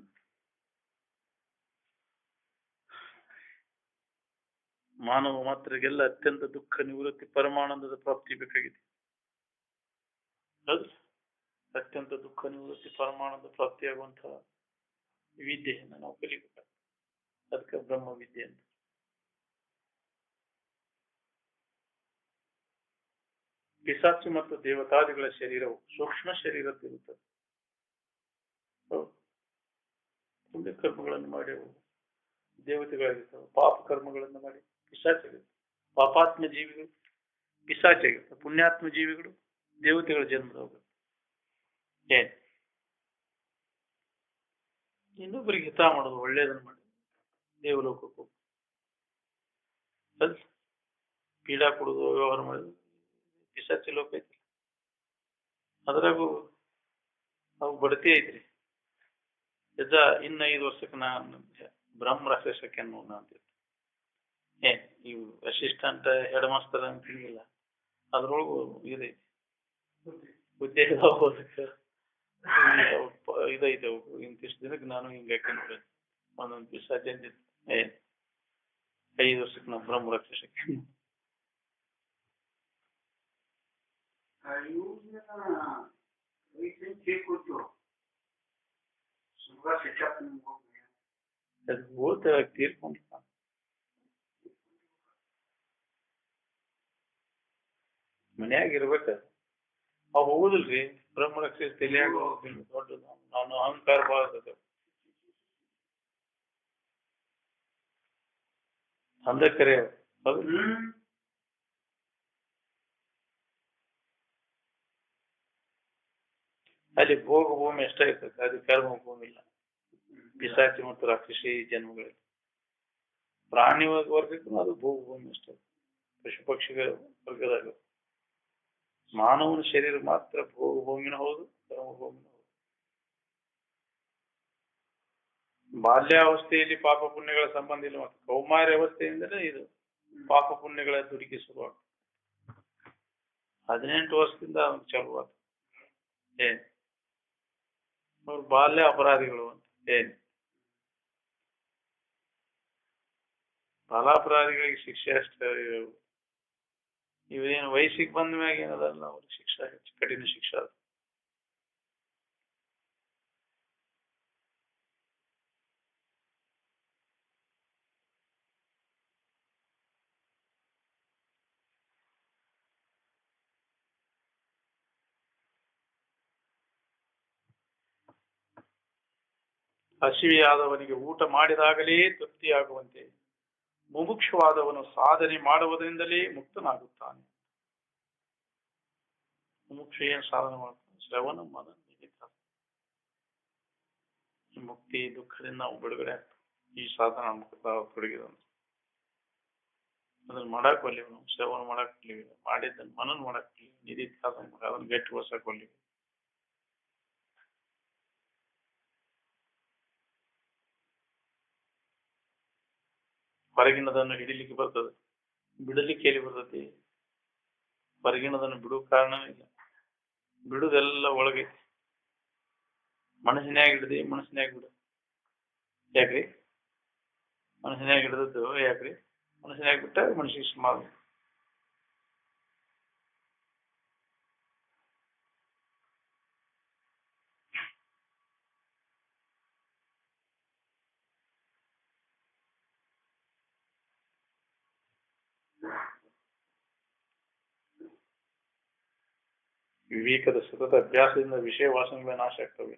ಮಾನವ ಮಾತ್ರರಿಗೆಲ್ಲ ಅತ್ಯಂತ ದುಃಖ ನಿವೃತ್ತಿ ಪರಮಾನಂದದ ಪ್ರಾಪ್ತಿ ಬೇಕಾಗಿದೆ. ಹೌದು, ಅತ್ಯಂತ ದುಃಖ ನಿವೃತ್ತಿ ಪರಮಾನಂದ ಪ್ರಾಪ್ತಿಯಾಗುವಂತಹ ವಿದ್ಯೆಯನ್ನು ನಾವು ಕಲಿಬೇಕಾಗ್ತದೆ. ಅದಕ್ಕೆ ಬ್ರಹ್ಮವಿದ್ಯೆ ಅಂತ. ಪಿಶಾಚಿ ಮತ್ತು ದೇವತಾದಿಗಳ ಶರೀರವು ಸೂಕ್ಷ್ಮ ಶರೀರದ್ದಿರುತ್ತದೆ. ಪುಣ್ಯ ಕರ್ಮಗಳನ್ನು ಮಾಡಿ ಅವು ದೇವತೆಗಳಾಗಿರ್ತವೆ, ಪಾಪ ಕರ್ಮಗಳನ್ನು ಮಾಡಿ ಪಿಶಾಚಿಯಾಗಿರ್ತವೆ. ಪಾಪಾತ್ಮ ಜೀವಿಗಳು ಪಿಶಾಚಿಯಾಗಿರ್ತವೆ, ಪುಣ್ಯಾತ್ಮ ಜೀವಿಗಳು ದೇವತೆಗಳ ಜನ್ಮದವರು. ಏನ್ ಇನ್ನೊಬ್ಬರಿಗೆ ಹಿತ ಮಾಡೋದು, ಒಳ್ಳೇದನ್ನು ಮಾಡಿ ದೇವಲೋಕಕ್ಕೂ ಅದ್ ಪೀಡಾ ಕೊಡುದು, ವ್ಯವಹಾರ ಮಾಡೋದು ಪಿಶಾಚಿ ಲೋಕ ಐತಿ. ಅದ್ರಾಗೂ ಅವು ಬಡ್ತಿ ಐತ್ರಿ. ಇನ್ನ 5 ವರ್ಷಕ್ಕೆ ನಾನು ಬ್ರಹ್ಮ ರಾಕ್ಷಸಕ್ಕೆ ನೋಡ ಅಂತ. ಇವು ಅಸಿಸ್ಟೆಂಟ್ ಹೆಡ್ ಮಾಸ್ಟರ್ ಅಂತಿಲ್ಲ, ಅದ್ರೊಳಗು ಇದೈತಿ ಉದ್ಯೋಗ ಹೋಗೋದಕ್ಕೆ ಇದೈತೆ. ಇಂತಿಷ್ಟು ದಿನಕ್ಕೆ ನಾನು ಹಿಂಗೆ ಯಾಕೆ ನೋಡಿ ಒಂದೊಂದು ಪಿಶಾಚಿ ಅಂತಿತ್ತು. 5 ವರ್ಷಕ್ಕೆ ನಾವು ಬ್ರಹ್ಮ ರಾಕ್ಷಸಕ್ಕೆ ಅದು ಹೋದ ತೀರ್ಕೊಂಡು ಮನ್ಯಾಗ ಇರ್ಬೇಕ. ಅವ್ ಹೋಗುದಿಲ್ರಿ ಬ್ರಹ್ಮ ರಾಕ್ಷಸ ತಲೆಯಾಗ ದೊಡ್ಡದು. ನಾನು ಅಹಂಕಾರ ಭಾಳ ಅಂದ ಕರೆ ಅಲ್ಲಿ ಭೋಗ ಭೂಮಿ ಎಷ್ಟ ಇರ್ತದೆ, ಅದು ಕರ್ಮ ಭೂಮಿ ಇಲ್ಲ. ಪಿಶಾಚಿ ಮತ್ತು ರಾಕ್ಷಸಿ ಜನ್ಮಗಳಲ್ಲಿ ಪ್ರಾಣಿ ವರ್ಗಕ್ಕೂ ಅದು ಭೋಗ ಭೂಮಿ ಅಷ್ಟೇ. ಪಶು ಪಕ್ಷಿಗಳ ವರ್ಗದಾಗ ಮಾನವನ ಶರೀರ ಮಾತ್ರ ಭೋಗ ಭೂಮಿನ ಹೌದು, ಕರ್ಮ ಭೂಮಿನ ಹೌದು. ಬಾಲ್ಯಾವಸ್ಥೆಯಲ್ಲಿ ಪಾಪ ಪುಣ್ಯಗಳ ಸಂಬಂಧ ಇಲ್ಲ, ಮತ್ತು ಕೌಮಾರ್ಯ ಅವಸ್ಥೆಯಿಂದಲೇ ಇದು ಪಾಪ ಪುಣ್ಯಗಳ ದುಡುಕಿ ಶುರುವಾಗ್ತದೆ. 18 ವರ್ಷದಿಂದ ಅವ್ನು ಚಾಲುವಾದ. ಅವ್ರು ಬಾಲ್ಯ ಅಪರಾಧಿಗಳು ಅಂತ. ಬಾಲಾಪರಾಧಿಗಳಿಗೆ ಶಿಕ್ಷೆ ಅಷ್ಟೇ. ಇವೇನು ವಯಸ್ಸಿಗೆ ಬಂದ ಮ್ಯಾಗ ಏನದಲ್ಲ ಅವ್ರಿಗೆ ಶಿಕ್ಷೆ ಹೆಚ್ಚು ಕಠಿಣ ಶಿಕ್ಷೆ ಅದು. ಹಸಿವೆಯಾದವನಿಗೆ ಊಟ ಮಾಡಿದಾಗಲೇ ತೃಪ್ತಿಯಾಗುವಂತೆ ಮುಮುಕ್ಷವಾದವನು ಸಾಧನೆ ಮಾಡುವುದರಿಂದಲೇ ಮುಕ್ತನಾಗುತ್ತಾನೆ. ಮುಮುಕ್ಷ ಏನು ಸಾಧನೆ ಮಾಡ್ತಾನೆ? ಶ್ರವಣ ಮನ ನಿಮಿತ್ತ ಮುಕ್ತಿ ದುಃಖದಿಂದ ನಾವು ಬಿಡುಗಡೆ ಆಗ್ತದೆ. ಈ ಸಾಧನ ತೊಡಗಿದಂತ ಅದನ್ನ ಮಾಡಕ್ ಒಲ್ಲಿವಿ, ನಾವು ಶ್ರವಣ ಮಾಡಕ್ ಒಲ್ಲಿವಿ, ಮಾಡಿದ್ದನ್ನು ಮನನ್ ಮಾಡಕ್ ಒಲ್ಲಿವಿ, ನಿಧಿ ಅದನ್ನ ಗಟ್ಟಿಗೊಳಿಸಕ್ ಒಲ್ಲಿವಿ. ಹೊರಗಿನದನ್ನು ಹಿಡಿಲಿಕ್ಕೆ ಬರ್ತದೆ, ಬಿಡಲಿಕ್ಕೆ ಎಲ್ಲಿ ಬರ್ತತಿ? ಹೊರಗಿನದನ್ನು ಬಿಡುವ ಕಾರಣನೇ ಇಲ್ಲ, ಬಿಡುದೆಲ್ಲ ಒಳಗೈತಿ. ಮನಸ್ಸಿನ್ಯಾಗ ಹಿಡ್ದಿ ಮನಸ್ಸಿನ್ಯಾಗ ಬಿಡು. ಯಾಕ್ರಿ ಮನಸ್ಸಿನ್ಯಾಗ ಹಿಡಿದದ್ದು? ಯಾಕ್ರಿ ಮನಸ್ಸಿನ್ಯಾಗ ಬಿಟ್ಟ ಮನಸ್ಸಿಗೆ ಸಮಾಧಾನ. ವಿವೇಕದ ಸತತ ಅಭ್ಯಾಸದಿಂದ ವಿಷಯ ವಾಸನೆಗಳ ನಾಶ ಆಗ್ತವೆ.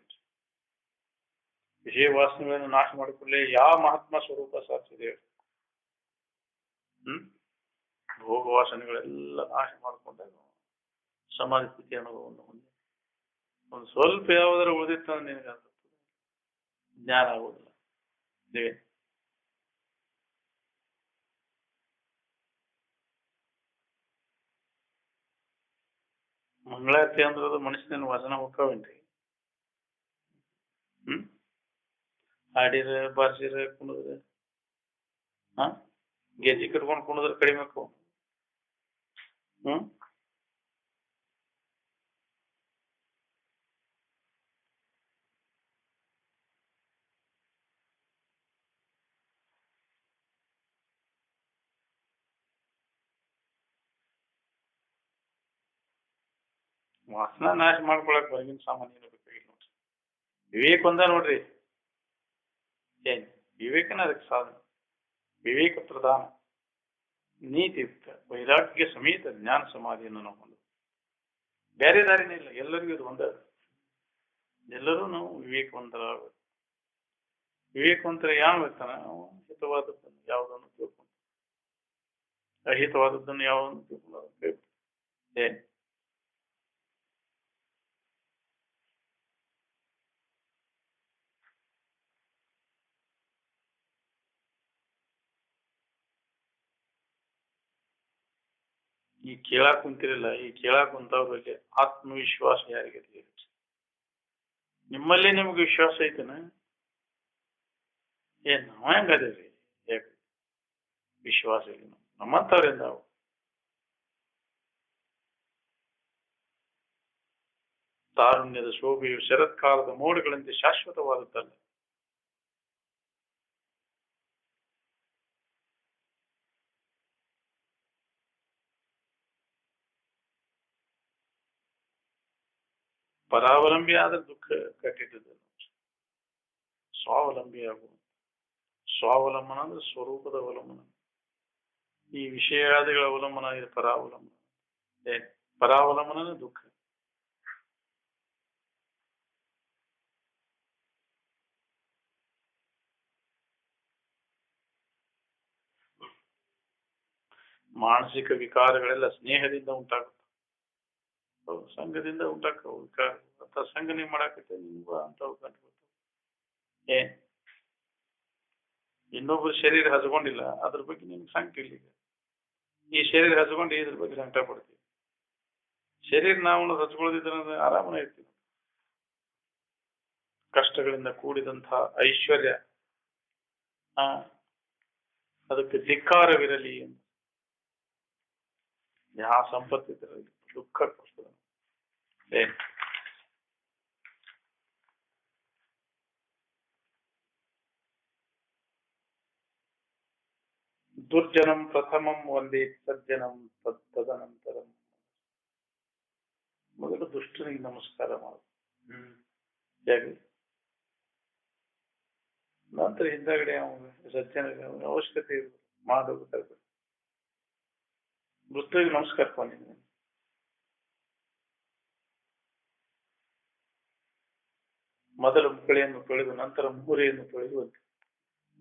ವಿಷಯ ವಾಸನೆಗಳನ್ನು ನಾಶ ಮಾಡಿಕೊಳ್ಳೆ ಯಾವ ಮಹಾತ್ಮ ಸ್ವರೂಪ ಸಾಧಿಸಿದೆ? ಭೋಗ ವಾಸನೆಗಳೆಲ್ಲ ನಾಶ ಮಾಡಿಕೊಂಡಾಗ ಸಮಾಧಿ ಸ್ಥಿತಿ ಅನುಭವವನ್ನು ಹೊಂದಿ ಒಂದು ಸ್ವಲ್ಪ ಯಾವ್ದಾರ ಉಳಿದಿತ್ತು ಅಂದ್ರೆ ನಿನಗೆ ಅನ್ಸುತ್ತದೆ, ಜ್ಞಾನ ಆಗುವುದಿಲ್ಲ. ನೀವೇ ಮಂಗಳಾರತಿ ಅಂದ್ರದು ಮನುಷ್ಯನ ವಚನ ಹೋಗ್ತಾವೇನ್ರಿ? ಹಾಡಿರ ಬಾರ್ಸಿರ ಕುಣಿದ್ರ ಗೆಜ್ಜಿ ಕಟ್ಕೊಂಡು ಕುಣಿದ್ರೆ ಕಡಿಮೆ ಆಕ್ಕವು. ವಾಸನ ನಾಶ ಮಾಡ್ಕೊಳಕ್ ಹೊರಗಿನ ಸಾಮಾನ್ಯ ಬೇಕಾಗಿಲ್ಲ ನೋಡ್ರಿ. ವಿವೇಕ ಒಂದ ನೋಡ್ರಿ. ಏನ್ ವಿವೇಕನ ಅದಕ್ಕೆ ಸಾಧನ. ವಿವೇಕ ಪ್ರಧಾನ, ನೀತಿಯುಕ್ತ, ವೈರಾಗ್ಯ ಸಮೇತ ಜ್ಞಾನ ಸಮಾಧಿಯನ್ನು ನಾವು ಹೊಂದು. ಬೇರೆ ದಾರಿನೇ ಇಲ್ಲ, ಎಲ್ಲರಿಗೂ ಇದು ಒಂದ. ಎಲ್ಲರೂ ನಾವು ವಿವೇಕವಂತರಾಗಬೇಕು. ವಿವೇಕವಂತರ ಯಾವ ಇರ್ತಾನ, ಹಿತವಾದದ್ದನ್ನು ಯಾವುದನ್ನು ತಿಳ್ಕೊಂಡು, ಅಹಿತವಾದದ್ದನ್ನು ಯಾವುದನ್ನು ತಿಳ್ಕೊಂಡು ಏನ್ ಈ ಕೇಳಾಕ್ ಕುಂತಿರಲ್ಲ, ಈ ಕೇಳಾಕ್ ಕುಂತವ್ರಲ್ಲಿ ಆತ್ಮವಿಶ್ವಾಸ ಯಾರಿಗೆ? ನಿಮ್ಮಲ್ಲಿ ನಿಮ್ಗೆ ವಿಶ್ವಾಸ ಐತನ? ಏನ್ ನಾವ್ ಹೆಂಗದೇವ್ರಿ? ಯಾಕೆ ವಿಶ್ವಾಸ ಇಲ್ಲ ನಮ್ಮಂತವ್ರಿಂದ? ತಾರುಣ್ಯದ ಶೋಭೆಯು ಶರತ್ಕಾಲದ ಮೋಡಗಳಂತೆ ಶಾಶ್ವತವಾದದ್ದಲ್ಲ. ಪರಾವಲಂಬಿ ಆದ್ರೆ ದುಃಖ ಕಟ್ಟಿದ್ದಲ್ಲ. ಸ್ವಾವಲಂಬಿ ಆಗುವ. ಸ್ವಾವಲಂಬನ ಅಂದ್ರೆ ಸ್ವರೂಪದ ಅವಲಂಬನ. ಈ ವಿಷಯಾದಿಗಳ ಅವಲಂಬನ ಇದೆ ಪರಾವಲಂಬನ. ಪರಾವಲಂಬನ ದುಃಖ. ಮಾನಸಿಕ ವಿಕಾರಗಳೆಲ್ಲ ಸ್ನೇಹದಿಂದ ಉಂಟಾಗುತ್ತೆ, ಸಂಘದಿಂದ ಉಂಟಾಕವು ವಿಕಾರ. ಅಂತ ಸಂಘ ನೀವು ಮಾಡಾಕತ್ತೆ ನಿಮ್ಗೂ ಅಂತ ಏನ್ ಇನ್ನೊಬ್ರು ಶರೀರ ಹಚ್ಕೊಂಡಿಲ್ಲ, ಅದ್ರ ಬಗ್ಗೆ ನಿಮ್ಗೆ ಸಂಕಟ ಇಲ್ಲ. ಈ ಶರೀರ ಹಚ್ಕೊಂಡು ಇದ್ರ ಬಗ್ಗೆ ಸಂಕಟ ಪಡ್ತೀವಿ. ಶರೀರ ನಾವು ಹಚ್ಕೊಳ್ಳೋದಿದ್ರೆ ಆರಾಮನ ಇರ್ತೀವಿ. ಕಷ್ಟಗಳಿಂದ ಕೂಡಿದಂತಹ ಐಶ್ವರ್ಯ ಅದಕ್ಕೆ ಧಿಕ್ಕಾರವಿರಲಿ ಅಂತ. ಯಾವ ಸಂಪತ್ತಿದ್ರಲ್ಲಿ ದುಃಖ ಕೊಡ್ತದೆ. ದುರ್ಜನಂ ಪ್ರಥಮಂ ಒಂದೇ ಸಜ್ಜನಂ ತದನಂತರಂ. ಮೊದಲು ದುಷ್ಟನಿಗೆ ನಮಸ್ಕಾರ ಮಾಡು, ಹೇಗೆ ನಂತರ ಹಿಂದಗಡೆ ಅವನಿಗೆ ಸಜ್ಜನಿಗೆ ಅವನ ಅವಶ್ಯಕತೆ ಮಾಡಬೇಕಾಗ್ತದೆ. ದುಷ್ಟರಿಗೆ ನಮಸ್ಕಾರ ಬಂದಿದ್ದೀನಿ. ಮೊದಲು ಮುಕ್ಕಳೆಯನ್ನು ತೊಳೆದು ನಂತರ ಮೂರೆಯನ್ನು ತೊಳೆದು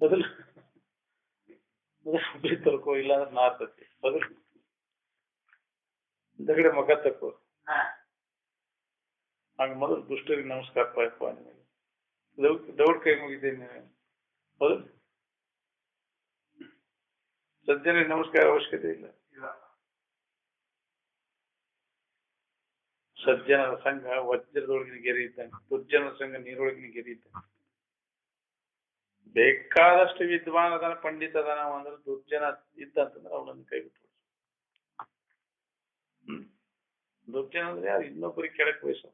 ಮೊದಲು ಹುಬ್ಬಿ ತರ್ಕೋ, ಇಲ್ಲಾಂದ್ರೆ ನಾರ್ತತಿ. ಮೊದಲು ಹಿಂದಗಡೆ ಮಗ ತಕ್ಕೋ. ಹಾಗೆ ಮೊದಲು ದುಷ್ಟರಿಗೆ ನಮಸ್ಕಾರ ಪಾಯಪ್ಪ, ನಿಮಗೆ ದೌಡ್ ಕೈ ಮುಗಿದ್ದೇನೆ. ಮೊದಲು ಸಜ್ಜನಿಗೆ ನಮಸ್ಕಾರ ಅವಶ್ಯಕತೆ ಇಲ್ಲ. ಸಜ್ಜನರ ಸಂಘ ವಜ್ರದೊಳಗಿನ ಗೆರೆ ಇದ್ದಂಗೆ, ದುರ್ಜನರ ಸಂಘ ನೀರೊಳಗಿನ ಗೆರೆ ಇದ್ದಂಗೆ. ಬೇಕಾದಷ್ಟು ವಿದ್ವಾನ್ ಅದಾನ, ಪಂಡಿತ ಅದಾನ ಅಂದ್ರೆ ದುರ್ಜನ ಇದ್ದಂತಂದ್ರೆ ಅವನನ್ನು ಕೈ ಬಿಟ್ಟು. ದುರ್ಜನ ಅಂದ್ರೆ ಯಾರು? ಇನ್ನೊಬ್ಬರಿಗೆ ಕೆಳಕ್ ಬಯಸೋ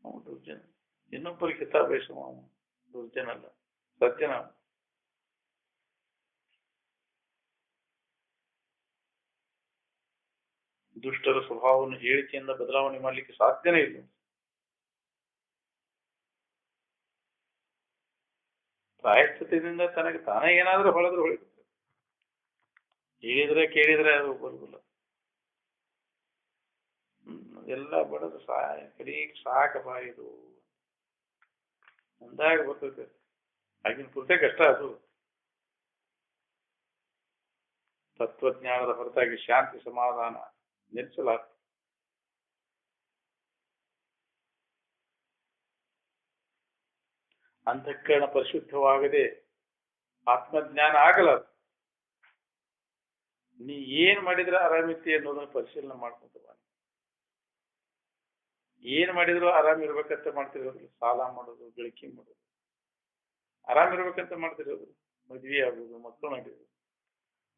ಅವನು ದುರ್ಜನ. ಇನ್ನೊಬ್ಬರಿಗೆ ಹಿತ ಬಯಸೋ ಅವನು ದುರ್ಜನ ಅಲ್ಲ, ಸಜ್ಜನ. ದುಷ್ಟರ ಸ್ವಭಾವವನ್ನು ಹೇಳಿಕೆಯಿಂದ ಬದಲಾವಣೆ ಮಾಡ್ಲಿಕ್ಕೆ ಸಾಧ್ಯನೇ ಇಲ್ಲ. ಪ್ರಾಯಶ್ಚಿತ್ತದಿಂದ ತನಗೆ ತಾನೇ ಏನಾದ್ರೂ ಹೊಳೆದ್ರೆ ಹೊಳಿಬೇಕು. ಹೇಳಿದ್ರೆ ಕೇಳಿದ್ರೆ ಅದು ಬರುವುದಿಲ್ಲ. ಎಲ್ಲ ಬಡದು ಕಡೆಗೆ ಸಾಕಪ್ಪ ಇದು ಅಂದಾಗ ಬರ್ತೈತೆ. ಆಗಿನ ಪುಸ್ತಕ ಕಷ್ಟ ಅದು. ತತ್ವಜ್ಞಾನದ ಹೊರತಾಗಿ ಶಾಂತಿ ಸಮಾಧಾನ ನಿಲ್ಲಿಸಲಾಗ್ತದೆ. ಅಂತಃಕರಣ ಪರಿಶುದ್ಧವಾಗದೆ ಆತ್ಮಜ್ಞಾನ ಆಗಲ್ಲ. ನೀ ಏನ್ ಮಾಡಿದ್ರೆ ಆರಾಮಿತಿ ಅನ್ನೋದನ್ನ ಪರಿಶೀಲನೆ ಮಾಡ್ಕೊಂತ ಏನ್ ಮಾಡಿದ್ರು ಆರಾಮ್ ಇರ್ಬೇಕಂತ ಮಾಡ್ತಿರೋದಿಲ್ಲ. ಸಾಲ ಮಾಡೋದು, ಗಳಿಕೆ ಮಾಡೋದು, ಆರಾಮ್ ಇರ್ಬೇಕಂತ ಮಾಡ್ತಿರೋದು. ಮದ್ವೆ ಆಗೋದು, ಮಕ್ಕಳು ಮಾಡಿರೋದು,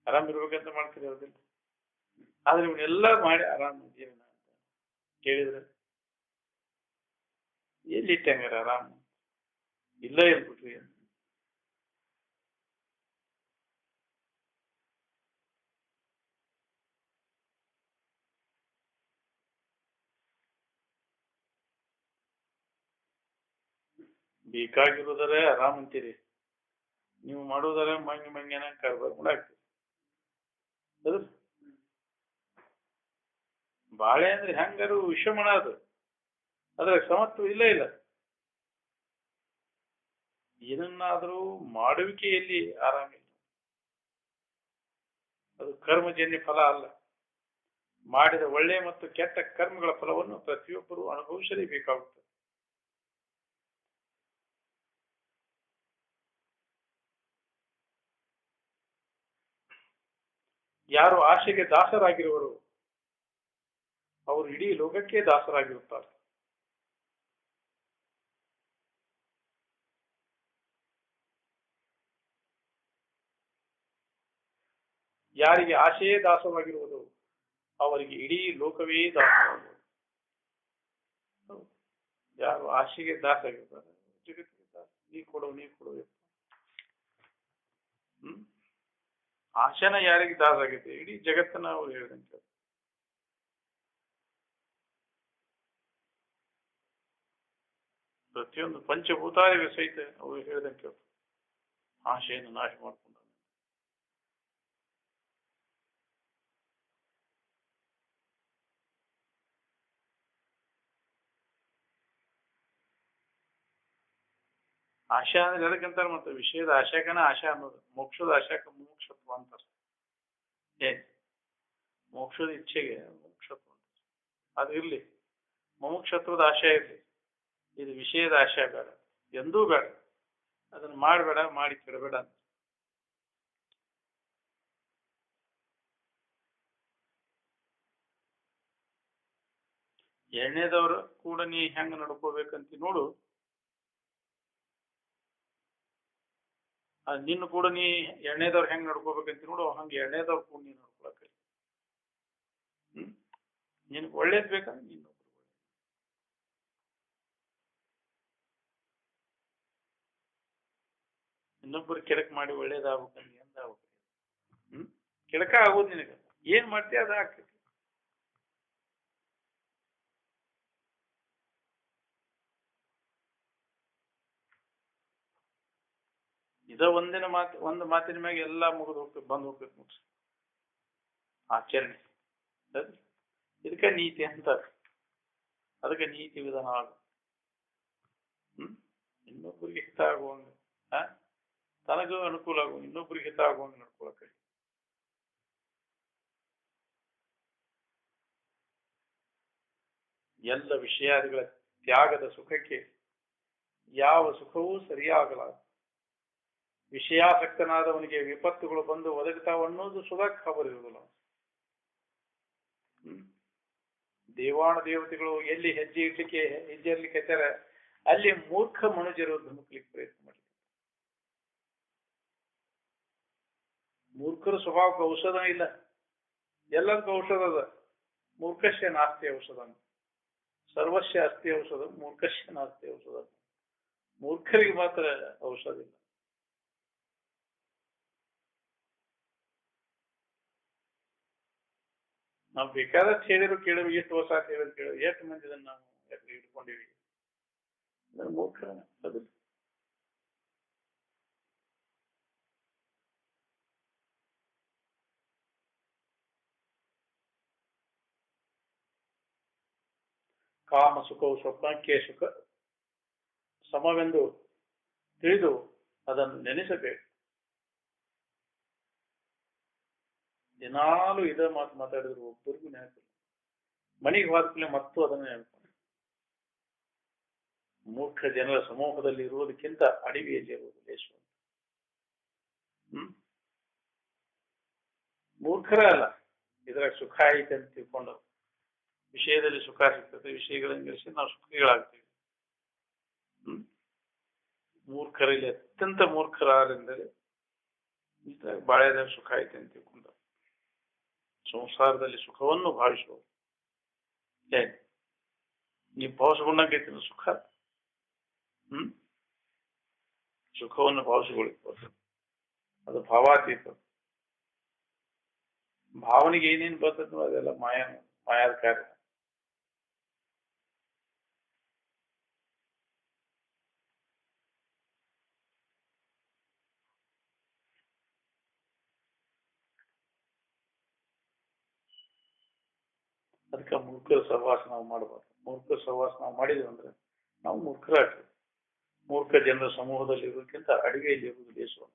ಆರಾಮ್ ಇರ್ಬೇಕಂತ ಮಾಡ್ತಿರೋದಿಲ್ಲ. ಆದ್ರೆ ಇವನ್ನೆಲ್ಲ ಮಾಡಿ ಆರಾಮ್ ಇದ್ದೀನ ಅಂತ ಕೇಳಿದ್ರೆ ಎಲ್ಲಿಟ್ಟಂಗಾರ ಆರಾಮ್ ಇಲ್ಲ ಹೇಳ್ಬಿಟ್ರಿ. ಬೇಕಾಗಿರುವುದರೆ ಆರಾಮ್ ಅಂತೀರಿ, ನೀವು ಮಾಡುವುದರೆ ಮಂಗಿ ಮಂಗ್ಯನ ಕಾರ್ಬಾರ್ ಮಾಡಾಕ್ತೀರಿ. ಅದು ಬಾಳೆ ಅಂದ್ರೆ ಹೆಂಗಾರು ವಿಷಮಣ ಅದು, ಅದ್ರ ಸಮತ್ವ ಇಲ್ಲ ಇಲ್ಲ. ಏನನ್ನಾದರೂ ಮಾಡುವಿಕೆಯಲ್ಲಿ ಆರಾಮಿಲ್ಲ, ಅದು ಕರ್ಮಜನ್ಯ ಫಲ ಅಲ್ಲ. ಮಾಡಿದ ಒಳ್ಳೆ ಮತ್ತು ಕೆಟ್ಟ ಕರ್ಮಗಳ ಫಲವನ್ನು ಪ್ರತಿಯೊಬ್ಬರು ಅನುಭವಿಸಲೇಬೇಕಾಗುತ್ತದೆ. ಯಾರು ಆಶೆಗೆ ದಾಸರಾಗಿರುವರು ಅವರು ಇಡೀ ಲೋಕಕ್ಕೆ ದಾಸರಾಗಿರುತ್ತಾರೆ. ಯಾರಿಗೆ ಆಶೆಯೇ ದಾಸವಾಗಿರುವುದು ಅವರಿಗೆ ಇಡೀ ಲೋಕವೇ ದಾಸವಾಗುವುದು. ಯಾರು ಆಶೆಗೆ ದಾಸ ಆಗಿರ್ತಾರೆ ಜಗತ್ತಿಗೆ ದಾಸ. ನೀ ಕೊಡು ಆಶೆನ ಯಾರಿಗೆ ದಾಸ ಆಗಿದೆ, ಇಡೀ ಜಗತ್ತನ್ನ ಅವ್ರು ಹೇಳಿದಂತೆ. ಪ್ರತಿಯೊಂದು ಪಂಚಭೂತಾದಿಗಳು ಸಹಿತ ಅವರು ಹೇಳಿದಂತೆ ಆಶೆಯನ್ನು ನಾಶ ಮಾಡಿಕೊಂಡ. ಆಶಾ ಅಂದ್ರೆ ಎದಕ್ಕಂತಾರ, ಮತ್ತೆ ವಿಷಯದ ಆಶಾಕನ ಆಶಾ ಅನ್ನೋದು, ಮೋಕ್ಷದ ಆಶಾಕ ಮುಮುಕ್ಷತ್ವ ಅಂತಾರ. ಏನ್ ಮೋಕ್ಷದ ಇಚ್ಛೆಗೆ ಮುಮುಕ್ಷತ್ವ ಅಂತ ಅದು ಇರ್ಲಿ, ಮುಮುಕ್ಷತ್ವದ ಆಶಯ ಇರ್ಲಿ. ಇದು ವಿಷಯದ ಆಶಯ ಬೇಡ, ಎಂದೂ ಬೇಡ. ಅದನ್ನ ಮಾಡಬೇಡ, ಮಾಡಿ ಕೆಡಬೇಡ ಅಂತ. ಎಣ್ಣೆದವ್ರ ಕೂಡ ನೀ ಹೆಂಗ ನಡ್ಕೋಬೇಕಂತ ನೋಡು, ನಿನ್ನ ಕೂಡ ನೀ ಎಣ್ಣೆದವ್ರು ಹೆಂಗ್ ನಡ್ಕೋಬೇಕಂತ ನೋಡು, ಹಂಗೆ ಎಣ್ಣೆದವ್ರು ಕೂಡ ನೀ ನಡ್ಕೊಳಕ. ನಿನಗೆ ಒಳ್ಳೇದ್ ಬೇಕಂದ್ರೆ ನೀನು ಇನ್ನೊಬ್ಬರು ಕೆಡಕ್ ಮಾಡಿ ಒಳ್ಳೇದಾಗ್ಬೇಕಂದ್ರೆ ಎಂದಾಗ್ಬೇಕು. ಕೆಡಕ ಆಗೋದು ನಿನಗ, ಏನ್ ಮಾಡ್ತೀಯ ಅದ ಆಗ್ತೈತಿ. ಇದ ಒಂದು ಮಾತಿನ ಮ್ಯಾಗ ಎಲ್ಲಾ ಮುಗಿದು ಹೋಗ್ತದೆ, ಬಂದ್ ಹೋಗ್ತೈತಿ ನೋಡ್ರಿ ಆಚರಣೆ. ಇದಕ್ಕೆ ನೀತಿ ಅಂತ, ಅದಕ್ಕೆ ನೀತಿ ವಿಧಾನ ಆಗ. ಇನ್ನೊಬ್ಬರಿಗೆ ಹಿತ ಆಗುವಂಗ, ತನಗೂ ಅನುಕೂಲ ಆಗುವ, ಇನ್ನೊಬ್ಬರಿಗೆ ಹಿತ ಆಗುವಂಗ ನಡ್ಕೊಳಕ. ಎಲ್ಲ ವಿಷಯಾದಿಗಳ ತ್ಯಾಗದ ಸುಖಕ್ಕೆ ಯಾವ ಸುಖವೂ ಸರಿಯಾಗಲಾರ. ವಿಷಯಾಸಕ್ತನಾದವನಿಗೆ ವಿಪತ್ತುಗಳು ಬಂದು ಒದಗುತ್ತಾವ ಅನ್ನೋದು ಸುಧಾ ಖಬರ್ ಇರುವುದಿಲ್ಲ. ದೇವಾಣ ದೇವತೆಗಳು ಎಲ್ಲಿ ಹೆಜ್ಜೆ ಇರ್ಲಿಕ್ಕೆ ಅಲ್ಲಿ ಮೂರ್ಖ ಮನುಜರು ಧುಮುಕ್ಲಿಕ್ಕೆ ಪ್ರಯತ್ನ ಮಾಡಿ. ಮೂರ್ಖರ ಸ್ವಭಾವಕ್ಕೆ ಔಷಧ ಇಲ್ಲ, ಎಲ್ಲದಕ್ಕೂ ಔಷಧ ಅದ. ಮೂರ್ಖಶ್ಯ ನಾಸ್ತಿ ಔಷಧ, ಸರ್ವಸ್ಯ ಅಸ್ತಿ ಔಷಧ, ಮೂರ್ಖಶ್ಯ ನಾಸ್ತಿ ಔಷಧ. ಮೂರ್ಖರಿಗೆ ಮಾತ್ರ ಔಷಧ ಇಲ್ಲ. ನಾವು ಬೇಕಾದಷ್ಟು ಹೇಳಿದ್ರು ಕೇಳಿದ್ರು, ಎಷ್ಟು ವರ್ಷ ಅಂತ ಹೇಳಿದ್ರು ಕೇಳಿದ್ರು, ಎಷ್ಟು ಮಂದಿ ನಾವು ಇಟ್ಕೊಂಡಿವಿ. ಮೂರ್ಖ ಅದು. ಕಾಮ ಸುಖವು ಸ್ವಪ್ನಕ್ಕೆ ಸುಖ ಸಮವೆಂದು ತಿಳಿದು ಅದನ್ನು ನೆನೆಸಬೇಕು. ದಿನಾಲು ಇದ ಮಾತು ಮಾತಾಡಿದ್ರು ಒಬ್ಬರಿಗೂ ನೆನಪಿಲ್ಲ. ಮನೆಗೆ ಹೋದ್ಮೇಲೆ ಮತ್ತು ಅದನ್ನು ನೆನಪು. ಮೂರ್ಖ ಜನರ ಸಮೂಹದಲ್ಲಿ ಇರುವುದಕ್ಕಿಂತ ಅಡವಿಯಲ್ಲಿ ಇರುವುದು ಲೇಸು. ಮೂರ್ಖರ ಅಲ್ಲ, ಇದ್ರಾಗ ಸುಖ ಐತೆ ಅಂತ ತಿಳ್ಕೊಂಡು ವಿಷಯದಲ್ಲಿ ಸುಖ ಸಿಗ್ತದೆ, ವಿಷಯಗಳನ್ನಿರಿಸಿ ನಾವು ಸುಖಿಗಳಾಗ್ತೀವಿ. ಮೂರ್ಖರಲ್ಲಿ ಅತ್ಯಂತ ಮೂರ್ಖರಾರೆಂದರೆ ಇದ್ರಾಗ ಬಾಳೆದಾಗ ಸುಖ ಐತೆ ಅಂತ ತಿಳ್ಕೊಂಡ ಸಂಸಾರದಲ್ಲಿ ಸುಖವನ್ನು ಭಾವಿಸುವ. ನೀವು ಭಾವಿಸ್ಕೊಂಡಂಗೈತಿ ಸುಖ. ಸುಖವನ್ನು ಭಾವಿಸಿಕೊಳ್ಳಿಕ್ಕೆ ಅದು ಭಾವಾತೀತ. ಭಾವನೆಗೆ ಏನೇನು ಬರ್ತದೋ ಅದೆಲ್ಲ ಮಾಯಾದ ಕಾರ್ಯ. ಅದಕ್ಕೆ ಮೂರ್ಖರ ಸಹವಾಸ ನಾವು ಮಾಡಬಾರ್ದು. ಮೂರ್ಖರ ಸಹವಾಸ ನಾವು ಮಾಡಿದ್ವಿ ಅಂದ್ರೆ ನಾವು ಮೂರ್ಖರಾಗ್ತೇವೆ. ಮೂರ್ಖ ಜನರ ಸಮೂಹದಲ್ಲಿ ಇರೋದಕ್ಕಿಂತ ಅಡಿಗೆಯಲ್ಲಿ ಇರುವುದು ಲೇಸು.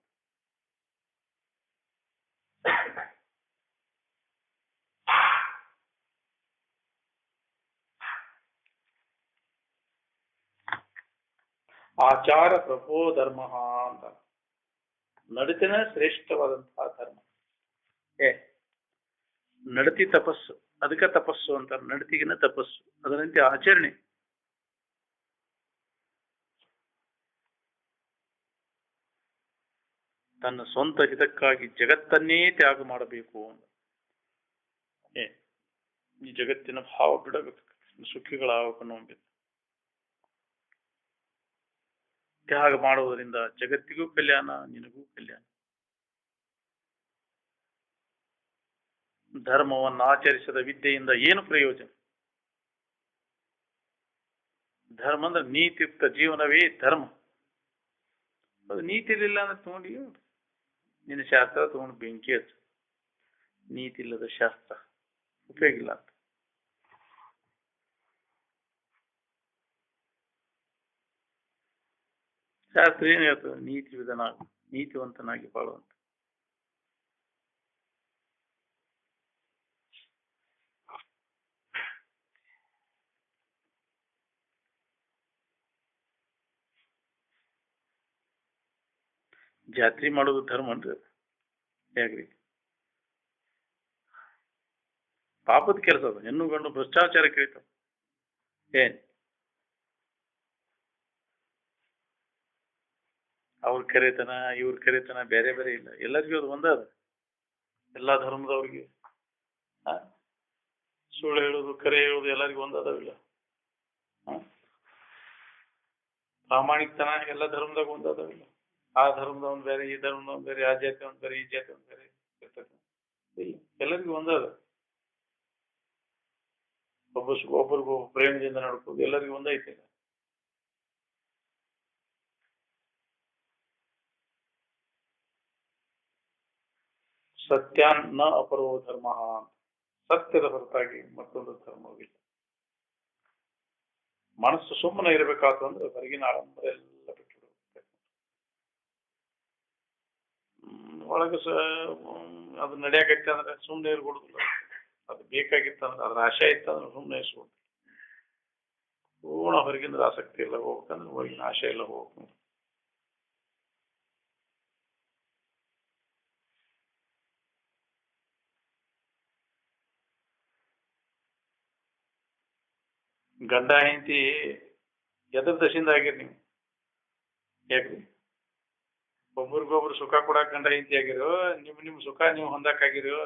ಆಚಾರ ಪ್ರಭೋ ಧರ್ಮ ಅಂತ, ನಡತಿನ ಶ್ರೇಷ್ಠವಾದಂತಹ ಧರ್ಮ. ನಡತಿ ತಪಸ್ಸು, ಅದಕ್ಕೆ ತಪಸ್ಸು ಅಂತಾರೆ. ನಡತಿಗಿನ ತಪಸ್ಸು, ಅದರಂತೆ ಆಚರಣೆ. ತನ್ನ ಸ್ವಂತ ಹಿತಕ್ಕಾಗಿ ಜಗತ್ತನ್ನೇ ತ್ಯಾಗ ಮಾಡಬೇಕು ಅಂತ. ಈ ಜಗತ್ತಿನ ಭಾವ ಬಿಡಬೇಕು, ಸುಖಿಗಳಾಗಬೇಕು. ತ್ಯಾಗ ಮಾಡುವುದರಿಂದ ಜಗತ್ತಿಗೂ ಕಲ್ಯಾಣ, ನಿನಗೂ ಕಲ್ಯಾಣ. ಧರ್ಮವನ್ನು ಆಚರಿಸದ ವಿದ್ಯೆಯಿಂದ ಏನು ಪ್ರಯೋಜನ? ಧರ್ಮ ಅಂದ್ರೆ ನೀತಿಯುಕ್ತ ಜೀವನವೇ ಧರ್ಮ. ಅದು ನೀತಿ ಇರಲಿಲ್ಲ ಅಂದ್ರೆ ತಗೊಂಡು ನಿನ್ನ ಶಾಸ್ತ್ರ ತಗೊಂಡು ಬೆಂಕಿ ಹಚ್ಚು. ನೀತಿ ಇಲ್ಲದ ಶಾಸ್ತ್ರ ಉಪಯೋಗ ಇಲ್ಲ ಅಂತ. ಶಾಸ್ತ್ರ ಏನ್ ಹೇಳ್ತದೆ? ನೀತಿ ವಿಧಾನ, ನೀತಿವಂತನಾಗಿ ಬಾಳುವಂತ. ಜಾತ್ರೆ ಮಾಡೋದು ಧರ್ಮ ಅಂದ್ರೆ ಹೇಗ್ರಿ? ಪಾಪದ ಕೆಲಸ ಅದು. ಹೆಣ್ಣು ಗಂಡು ಭ್ರಷ್ಟಾಚಾರ ಕರೀತಾವ. ಏನ್ ಅವ್ರ ಕರೆತನ ಇವ್ರ ಕರೆತನ ಬೇರೆ ಬೇರೆ ಇಲ್ಲ, ಎಲ್ಲರಿಗೂ ಅದು ಒಂದ ಅದ. ಎಲ್ಲಾ ಧರ್ಮದವ್ರಿಗೆ ಸುಳ್ಳು ಹೇಳುದು ಕರೆ ಹೇಳುದು ಎಲ್ಲರಿಗೂ ಒಂದದಾವಿಲ್ಲ. ಪ್ರಾಮಾಣಿಕತನ ಎಲ್ಲ ಧರ್ಮದಾಗ ಒಂದದಾವಿಲ್ಲ. ಆ ಧರ್ಮದವನ್ ಬೇರೆ, ಈ ಧರ್ಮದವನ್ ಬೇರೆ, ಆ ಜಾತಿ ಒಂದ್ ಬೇರೆ, ಈ ಜಾತಿ ಒಂದ್ ಬೇರೆ ಇರ್ತದೆ. ಇಲ್ಲ, ಎಲ್ಲರಿಗೂ ಒಂದದ. ಒಬ್ಬರಿಗೂ ಪ್ರೇಮದಿಂದ ನಡ್ಕೋದು, ಎಲ್ಲರಿಗೂ ಒಂದೈತೆ. ಸತ್ಯಾನ್ನ ಅಪರೋ ಧರ್ಮ, ಸತ್ಯದ ಹೊರತಾಗಿ ಮತ್ತೊಂದು ಧರ್ಮವಿಲ್ಲ. ಮನಸ್ಸು ಸುಮ್ಮನೆ ಇರಬೇಕಾತಂದ್ರೆ ಹೊರಗಿನ ಆಡಂಬರ ಎಲ್ಲ ಬಿಟ್ಟು ಒಳಗ ಅದು ನಡೆಯಕೈತೆ ಅಂದ್ರೆ ಸುಮ್ಮನೆ ಇರ್ಬಿಡುದಿಲ್ಲ. ಅದು ಬೇಕಾಗಿತ್ತಂದ್ರೆ, ಅದ್ರ ಆಶೆ ಇತ್ತಂದ್ರೆ ಸುಮ್ಮನೆ ಇಸ್ಬಿಡ್ತು. ಪೂರ್ಣ ಹೊರಗಿಂದ ಆಸಕ್ತಿ ಇಲ್ಲ, ಹೋಗ್ಬೇಕಂದ್ರೆ ಹೊರಗಿನ ಆಶೆ ಇಲ್ಲ, ಹೋಗ್ಬೇಕು. ಗಂಡ ಹೆಂಡತಿ ಎದ್ರ ದಶಿಂದ ಆಗಿರಿ ನೀವು? ಯಾಕ್ರಿ? ಒಬ್ರಿಗೊಬ್ರು ಸುಖ ಕೊಡಾಕ ಗಂಡ ಹೆಂಡತಿ ಆಗಿರೋ, ನಿಮ್ ಸುಖ ನೀವು ಹೊಂದಾಕಾಗಿರೋ?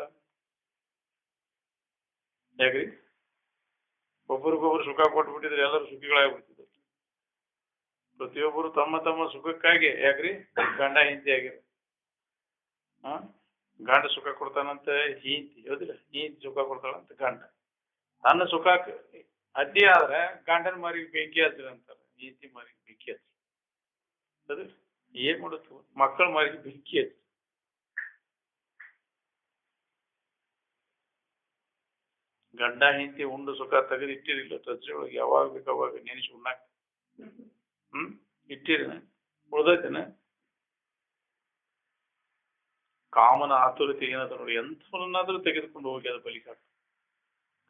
ಯಾಕ್ರಿ? ಒಬ್ರಿಗೊಬ್ರು ಸುಖ ಕೊಟ್ಬಿಟ್ಟಿದ್ರೆ ಎಲ್ಲರೂ ಸುಖಿಗಳಾಗ್ಬಿಡ್ತಿದ್ರು. ಪ್ರತಿಯೊಬ್ಬರು ತಮ್ಮ ತಮ್ಮ ಸುಖಕ್ಕಾಗಿ ಯಾಕ್ರಿ ಗಂಡ ಹೆಂಡತಿ ಆಗಿರೋ. ಗಂಡ ಸುಖ ಕೊಡ್ತಾನಂತ ಹೆಂಡತಿ, ಹೌದಿಲ್ಲ? ಹೆಂಡತಿ ಸುಖ ಕೊಡ್ತಾಳಂತ ಗಂಡ. ತನ್ನ ಸುಖಕ್ಕೆ ಅಡ್ಡಿ ಆದ್ರೆ ಗಂಡನ ಮಾರಿಗೆ ಬೆಂಕಿ ಹಚ್ಚಿರ ಅಂತಾರೆ, ಹೆಂಡತಿ ಮಾರಿಗೆ ಬೆಂಕಿ ಹಚ್ಚಿ. ಅದು ಏನ್ ಮಾಡುತ್ತ? ಮಕ್ಕಳ ಮಾರಿಗೆ ಬೆಂಕಿ ಹಚ್ಚಿ. ಗಂಡ ಹೆಂಡತಿ ಉಂಡು ಸುಖ ತೆಗೆದು ಇಟ್ಟಿರಿಲ್ಲ ತಜ್ಜಿ ಒಳಗೆ, ಯಾವಾಗ ಬೇಕು ಅವಾಗ ನೆನೆಸಿ ಉಣ್ಣಾಕ. ಇಟ್ಟಿರಿನ ಉಳ್ದೈತೇನ? ಕಾಮನ ಆತುರತೆ ಏನದ ನೋಡಿ, ಎಂಥವನ್ನಾದ್ರೂ ತೆಗೆದುಕೊಂಡು ಹೋಗಿ ಅದು ಬಲಿಕಾಟ.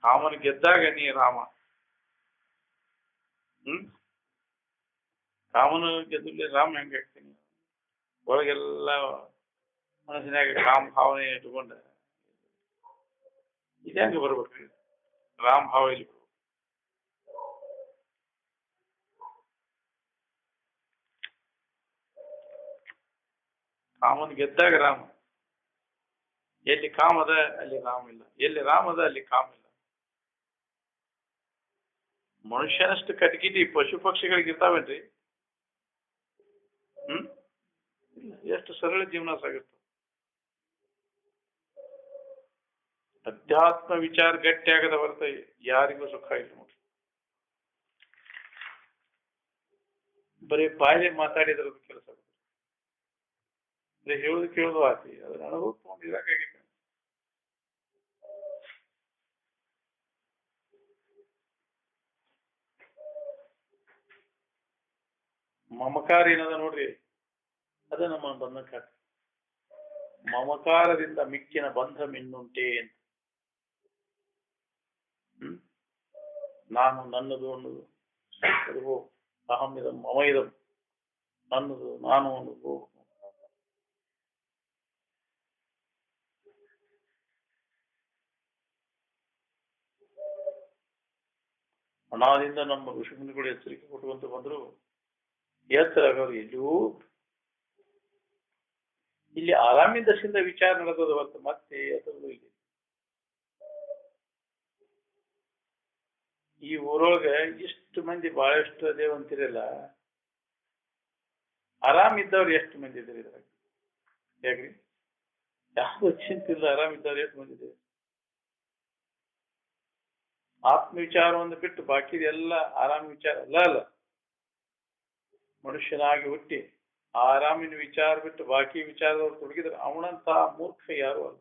ಕಾಮನ ಗೆದ್ದಾಗ ನೀ ರಾಮ. ಕಾಮನ ಗೆದ್ದಲ್ಲಿ ರಾಮ ಹೆಂಗಾಗ್ತೀನಿ? ಒಳಗೆಲ್ಲ ಮನಸ್ಸಿನಾಗ ಕಾಮ ಭಾವನೆ ಇಟ್ಕೊಂಡ ಇದು ಹೆಂಗ ಬರ್ಬೇಕ್ರಿ? ರಾಮ ಭಾವ ಇಲ್ಲಿ ಕಾಮನ್ ಗೆದ್ದಾಗ ರಾಮ. ಎಲ್ಲಿ ಕಾಮದ ಅಲ್ಲಿ ರಾಮ ಇಲ್ಲ, ಎಲ್ಲಿ ರಾಮದ ಅಲ್ಲಿ ಕಾಮ ಇಲ್ಲ. ಮನುಷ್ಯನಷ್ಟು ಕಟ್ಗಿಟಿ ಪಶು ಪಕ್ಷಿಗಳಿಗೆ ಇರ್ತಾವೇನ್ರಿ? ಎಷ್ಟು ಸರಳ ಜೀವನ ಸಾಗಿರ್ತಾವ. ಅಧ್ಯಾತ್ಮ ವಿಚಾರ ಗಟ್ಟಿ ಆಗದ ಹೊರತ ಯಾರಿಗೂ ಸುಖ ಇಲ್ಲ ನೋಡಿ. ಬರೀ ಬಾಯಿಲೆ ಮಾತಾಡಿದ್ರ ಕೆಲಸ, ಬರೀ ಹೇಳುದು ಕೇಳುದು ಆತಿ. ಅದ್ರ ಅನುಭವ ತಗೊಂಡು ಇರಾಕಾಗೈತೆ. ಮಮಕಾರ ಏನದ ನೋಡ್ರಿ, ಅದೇ ನಮ್ಮ ಬಂಧಕ. ಮಮಕಾರದಿಂದ ಮಿಕ್ಕಿನ ಬಂಧ ಮಿನ್ನುಂಟೆ ಅಂತ. ನಾನು ನನ್ನದು ಅನ್ನೋದು ಅದು ಅಹಮಿದಂ ಮಮೈದಂ, ನನ್ನದು ನಾನು ಅನ್ನೋದು. ಹಣದಿಂದ ನಮ್ಮ ಋಷಿಮುನಿಗಳು ಎಚ್ಚರಿಕೆ ಕೊಟ್ಟುವಂತ ಬಂದ್ರು, ಎಚ್ಚರಾಗವ್ರು ಎಲ್ಲೂ ಇಲ್ಲಿ ಆರಾಮಿನ ದಶಿಂದ ವಿಚಾರ ನಡೆದದ ಹೊತ್ತು ಮತ್ತೆ ಅದರಲ್ಲೂ ಇಲ್ಲಿ ಈ ಊರೊಳಗ ಇಷ್ಟು ಮಂದಿ ಬಹಳಷ್ಟು ಅದೇವ್ ಅಂತಿರಲ್ಲ, ಆರಾಮಿದ್ದವ್ರು ಎಷ್ಟು ಮಂದಿ ಇದ್ರಿ ಇದ್ರಾಗ? ಹೇಗ್ರಿ? ಯಾವ್ದು ಚಿಂತಿಲ್ಲ, ಆರಾಮಿದ್ದವ್ರು ಎಷ್ಟು ಮಂದಿ ಇದ್ದೀವಿ? ಆತ್ಮವಿಚಾರವನ್ನು ಬಿಟ್ಟು ಬಾಕಿ ಎಲ್ಲ ಆರಾಮ ವಿಚಾರ ಅಲ್ಲ ಅಲ್ಲ. ಮನುಷ್ಯನಾಗಿ ಹುಟ್ಟಿ ಆರಾಮಿನ ವಿಚಾರ ಬಿಟ್ಟು ಬಾಕಿ ವಿಚಾರದವ್ರು ತೊಡಗಿದ್ರೆ ಅವನಂತಹ ಮೂರ್ಖ ಯಾರು ಅಲ್ಲ.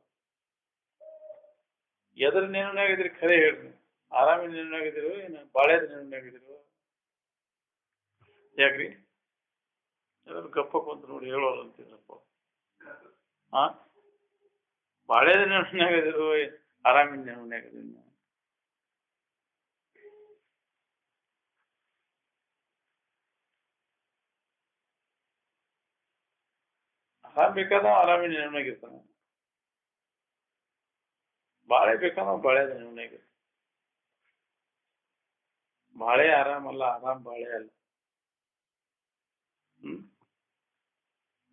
ಎದ್ರ ನೆನನಾಗಿದ್ರಿ ಖರೆ ಹೇಳ್ರಿ, ಆರಾಮಿನ ನೆನನಾಗಿದ್ರು ಏನು ಬಾಳೆದ ನೆನನಾಗಿದ್ರು? ಯಾಕ್ರಿ ಎಲ್ಲರೂ ಗಪ್ಪ ಕುಂತ ನೋಡಿ ಹೇಳೋಲ್ಲ ಅಂತಿದ್ರಪ್ಪ. ಬಾಳೆದ ನೆನನಾಗಿದ್ರು ಆರಾಮಿನ ನೆನನಾಗಿದ್ರು? ಆರಾಮ್ ಬೇಕಾದ ಆರಾಮಿನ ನೆನನಾಗಿರ್ತಾನ, ಬಾಳೆ ಬೇಕಾದ ಬಾಳೆದ ನೆನನಾಗಿರ್ತಾನ. ಬಾಳೆ ಆರಾಮಲ್ಲ, ಆರಾಮ್ ಬಾಳೆ ಅಲ್ಲ.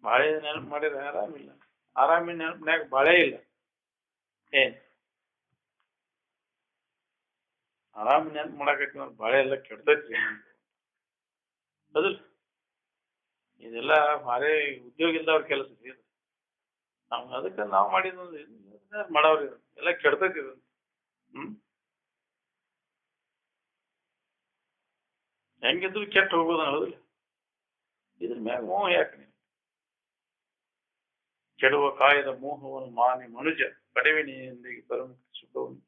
ಬಾಳೆ ನೆನಪು ಮಾಡಿದ್ರೆ ಆರಾಮಿಲ್ಲ, ಆರಾಮಿನ ನೆನಪಿನಾಗ ಬಾಳೆ ಇಲ್ಲ. ಏನ್ ಆರಾಮ ನೆನಪು ಮಾಡಾಕೈತಿ ಅಂದ್ರೆ ಬಾಳೆ ಎಲ್ಲ ಕೆಡ್ತೈತ್ರಿ ಅದಲ್ಲ. ಇದೆಲ್ಲ ಭಾರಿ ಉದ್ಯೋಗ ಇಲ್ದವ್ರ ಕೆಲಸ ಇದು. ನಾವು ಅದಕ್ಕೆ ನಾವು ಮಾಡಿದ್ವಿ ಮಾಡವ್ರಿ, ಎಲ್ಲ ಕೆಡ್ತೈತಿ ಇದು. ಹೆಂಗಿದ್ರು ಕೆಟ್ಟ ಹೋಗೋದ ಹೌದಿಲ್ಲ. ಇದ್ರ ಮ್ಯಾಗ ಮೋಹ ಯಾಕೆ? ನೀವು ಕೆಡುವ ಕಾಯದ ಮೋಹವನ್ನು ಮಾನಿ ಮನುಜ ಕಡೆವಿನಿಯೊಂದಿಗೆ ಪರಮುಕ್ತಿ ಸುಖವನ್ನು.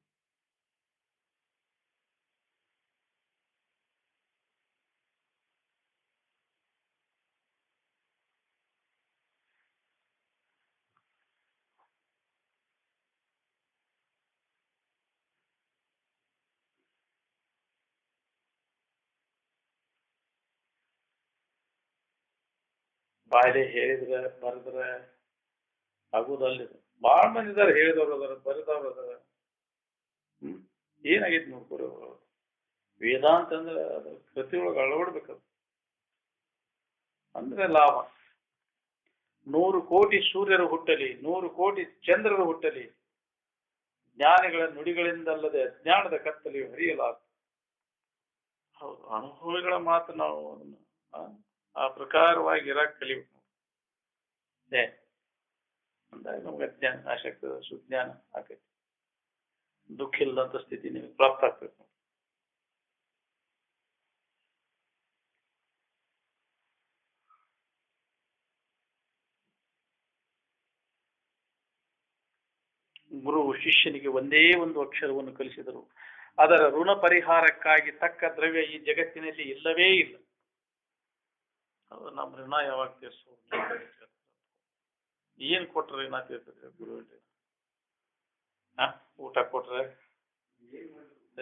ಬಾಯ್ಲೆ ಹೇಳಿದ್ರ ಬರೆದ್ರ ಆಗುದಲ್ಲ. ಬಾಳ ಮಂದಿ ಇದಾರೆ, ಹೇಳಿದವ್ರು ಅದಾರ, ಬರೆದವ್ರು ಅದಾರ. ಏನಾಗೈತಿ ನೋಡ್ಕೊರಿ. ವೇದಾಂತ ಅಂದ್ರೆ ಅದ್ರ ಕೃತಿಯೊಳಗೆ ಅಳವಡ್ಬೇಕದು, ಅಂದ್ರೆ ಲಾಭ. 100 ಕೋಟಿ ಸೂರ್ಯರು ಹುಟ್ಟಲಿ, 100 ಕೋಟಿ ಚಂದ್ರರು ಹುಟ್ಟಲಿ, ಜ್ಞಾನಿಗಳ ನುಡಿಗಳಿಂದಲ್ಲದೆ ಅಜ್ಞಾನದ ಕತ್ತಲೆಯು ಹರಿಯಲಾರ. ಹೌದು, ಅನುಭವಿಗಳ ಮಾತು ನಾವು ಆ ಪ್ರಕಾರವಾಗಿ ಇರಾಕ್ ಕಲಿಬೇಕು. ಅಂದಾಗ ನಮ್ಗೆ ಅಜ್ಞಾನ ನಾಶ ಆಗ್ತದೆ, ಸುಜ್ಞಾನ ಆಕೈತಿ, ದುಃಖ ಇಲ್ಲದಂತ ಸ್ಥಿತಿ ನಿಮಗೆ ಪ್ರಾಪ್ತ ಆಗ್ಬೇಕು. ಗುರು ಶಿಷ್ಯನಿಗೆ ಒಂದೇ ಒಂದು ಅಕ್ಷರವನ್ನು ಕಲಿಸಿದರು. ಅದರ ಋಣ ಪರಿಹಾರಕ್ಕಾಗಿ ತಕ್ಕ ದ್ರವ್ಯ ಈ ಜಗತ್ತಿನಲ್ಲಿ ಇಲ್ಲವೇ ಇಲ್ಲ. ಅದು ನಮ್ಮ ಋಣ ಯಾವಾಗ ತೀರ್ಸೋ? ಏನ್ ಕೊಟ್ರೆ ಋಣ ತೀರ್ತದೆ ಗುರು? ಊಟ ಕೊಟ್ರೆ,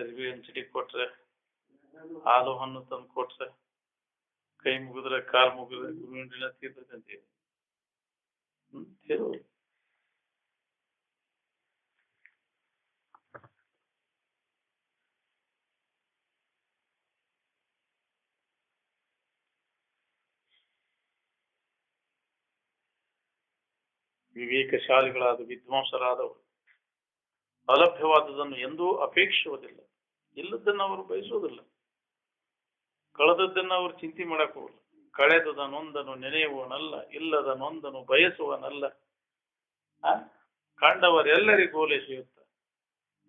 ಅರ್ಬಿ ಹಂಚಡಿ ಕೊಟ್ರೆ, ಹಾಲು ಹಣ್ಣು ತಂದು ಕೊಟ್ರೆ, ಕೈ ಮುಗಿದ್ರೆ ಕಾಲ್ ಮುಗಿದ್ರೆ ಗುರುವಿನ ಋಣ ತೀರ್ತದೆ ಅಂತೀವಿ. ವಿವೇಕಶಾಲಿಗಳಾದ ವಿದ್ವಾಂಸರಾದವರು ಅಲಭ್ಯವಾದದನ್ನು ಎಂದೂ ಅಪೇಕ್ಷಿಸುವುದಿಲ್ಲ, ಇಲ್ಲದನ್ನು ಅವರು ಬಯಸುವುದಿಲ್ಲ, ಕಳೆದದ್ದನ್ನು ಅವರು ಚಿಂತೆ ಮಾಡಕ್ ಹೋಗಲ್ಲ. ಕಳೆದದ ನೊಂದನು ನೆನೆಯುವನಲ್ಲ, ಇಲ್ಲದ ನೊಂದನು ಬಯಸುವನಲ್ಲ. ಕಂಡವರೆಲ್ಲರಿಗೂ ಓಲೈಸುತ್ತ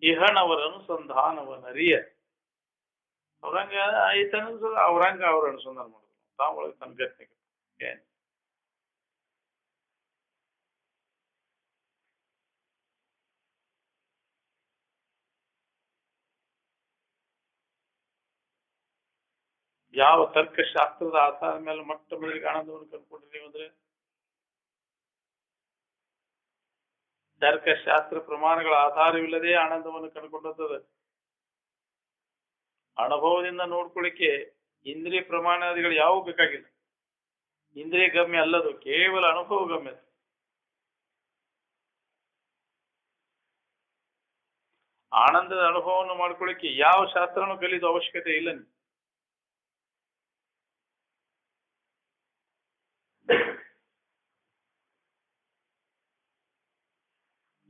ಇಹನವರ ಅನುಸಂಧಾನವನರಿಯ. ಅವ್ರಂಗ ಐತ ಅವ್ರಂಗ ಅವ್ರ ಅನುಸಂಧಾನ ಮಾಡೋದು, ತಾವೊಳಗೆ ತನ್ನ ಗತಿ. ಯಾವ ತರ್ಕಶಾಸ್ತ್ರದ ಆಧಾರದ ಮೇಲೆ ಮೊಟ್ಟ ಮೊದಲಿಗೆ ಆನಂದವನ್ನು ಕಂಡುಕೊಂಡ್ರಿ ನೀವು ಅಂದ್ರೆ ತರ್ಕಶಾಸ್ತ್ರ ಪ್ರಮಾಣಗಳ ಆಧಾರವಿಲ್ಲದೆ ಆನಂದವನ್ನು ಕಂಡುಕೊಂಡದ್ದು. ಅನುಭವದಿಂದ ನೋಡ್ಕೊಳ್ಳಿಕ್ಕೆ ಇಂದ್ರಿಯ ಪ್ರಮಾಣಾದಿಗಳು ಯಾವ ಬೇಕಾಗಿಲ್ಲ. ಇಂದ್ರಿಯ ಗಮ್ಯ ಅಲ್ಲದು, ಕೇವಲ ಅನುಭವ ಗಮ್ಯ. ಆನಂದದ ಅನುಭವವನ್ನು ಮಾಡ್ಕೊಳ್ಳಿಕ್ಕೆ ಯಾವ ಶಾಸ್ತ್ರನೂ ಕಲಿಯುವ ಅವಶ್ಯಕತೆ ಇಲ್ಲ.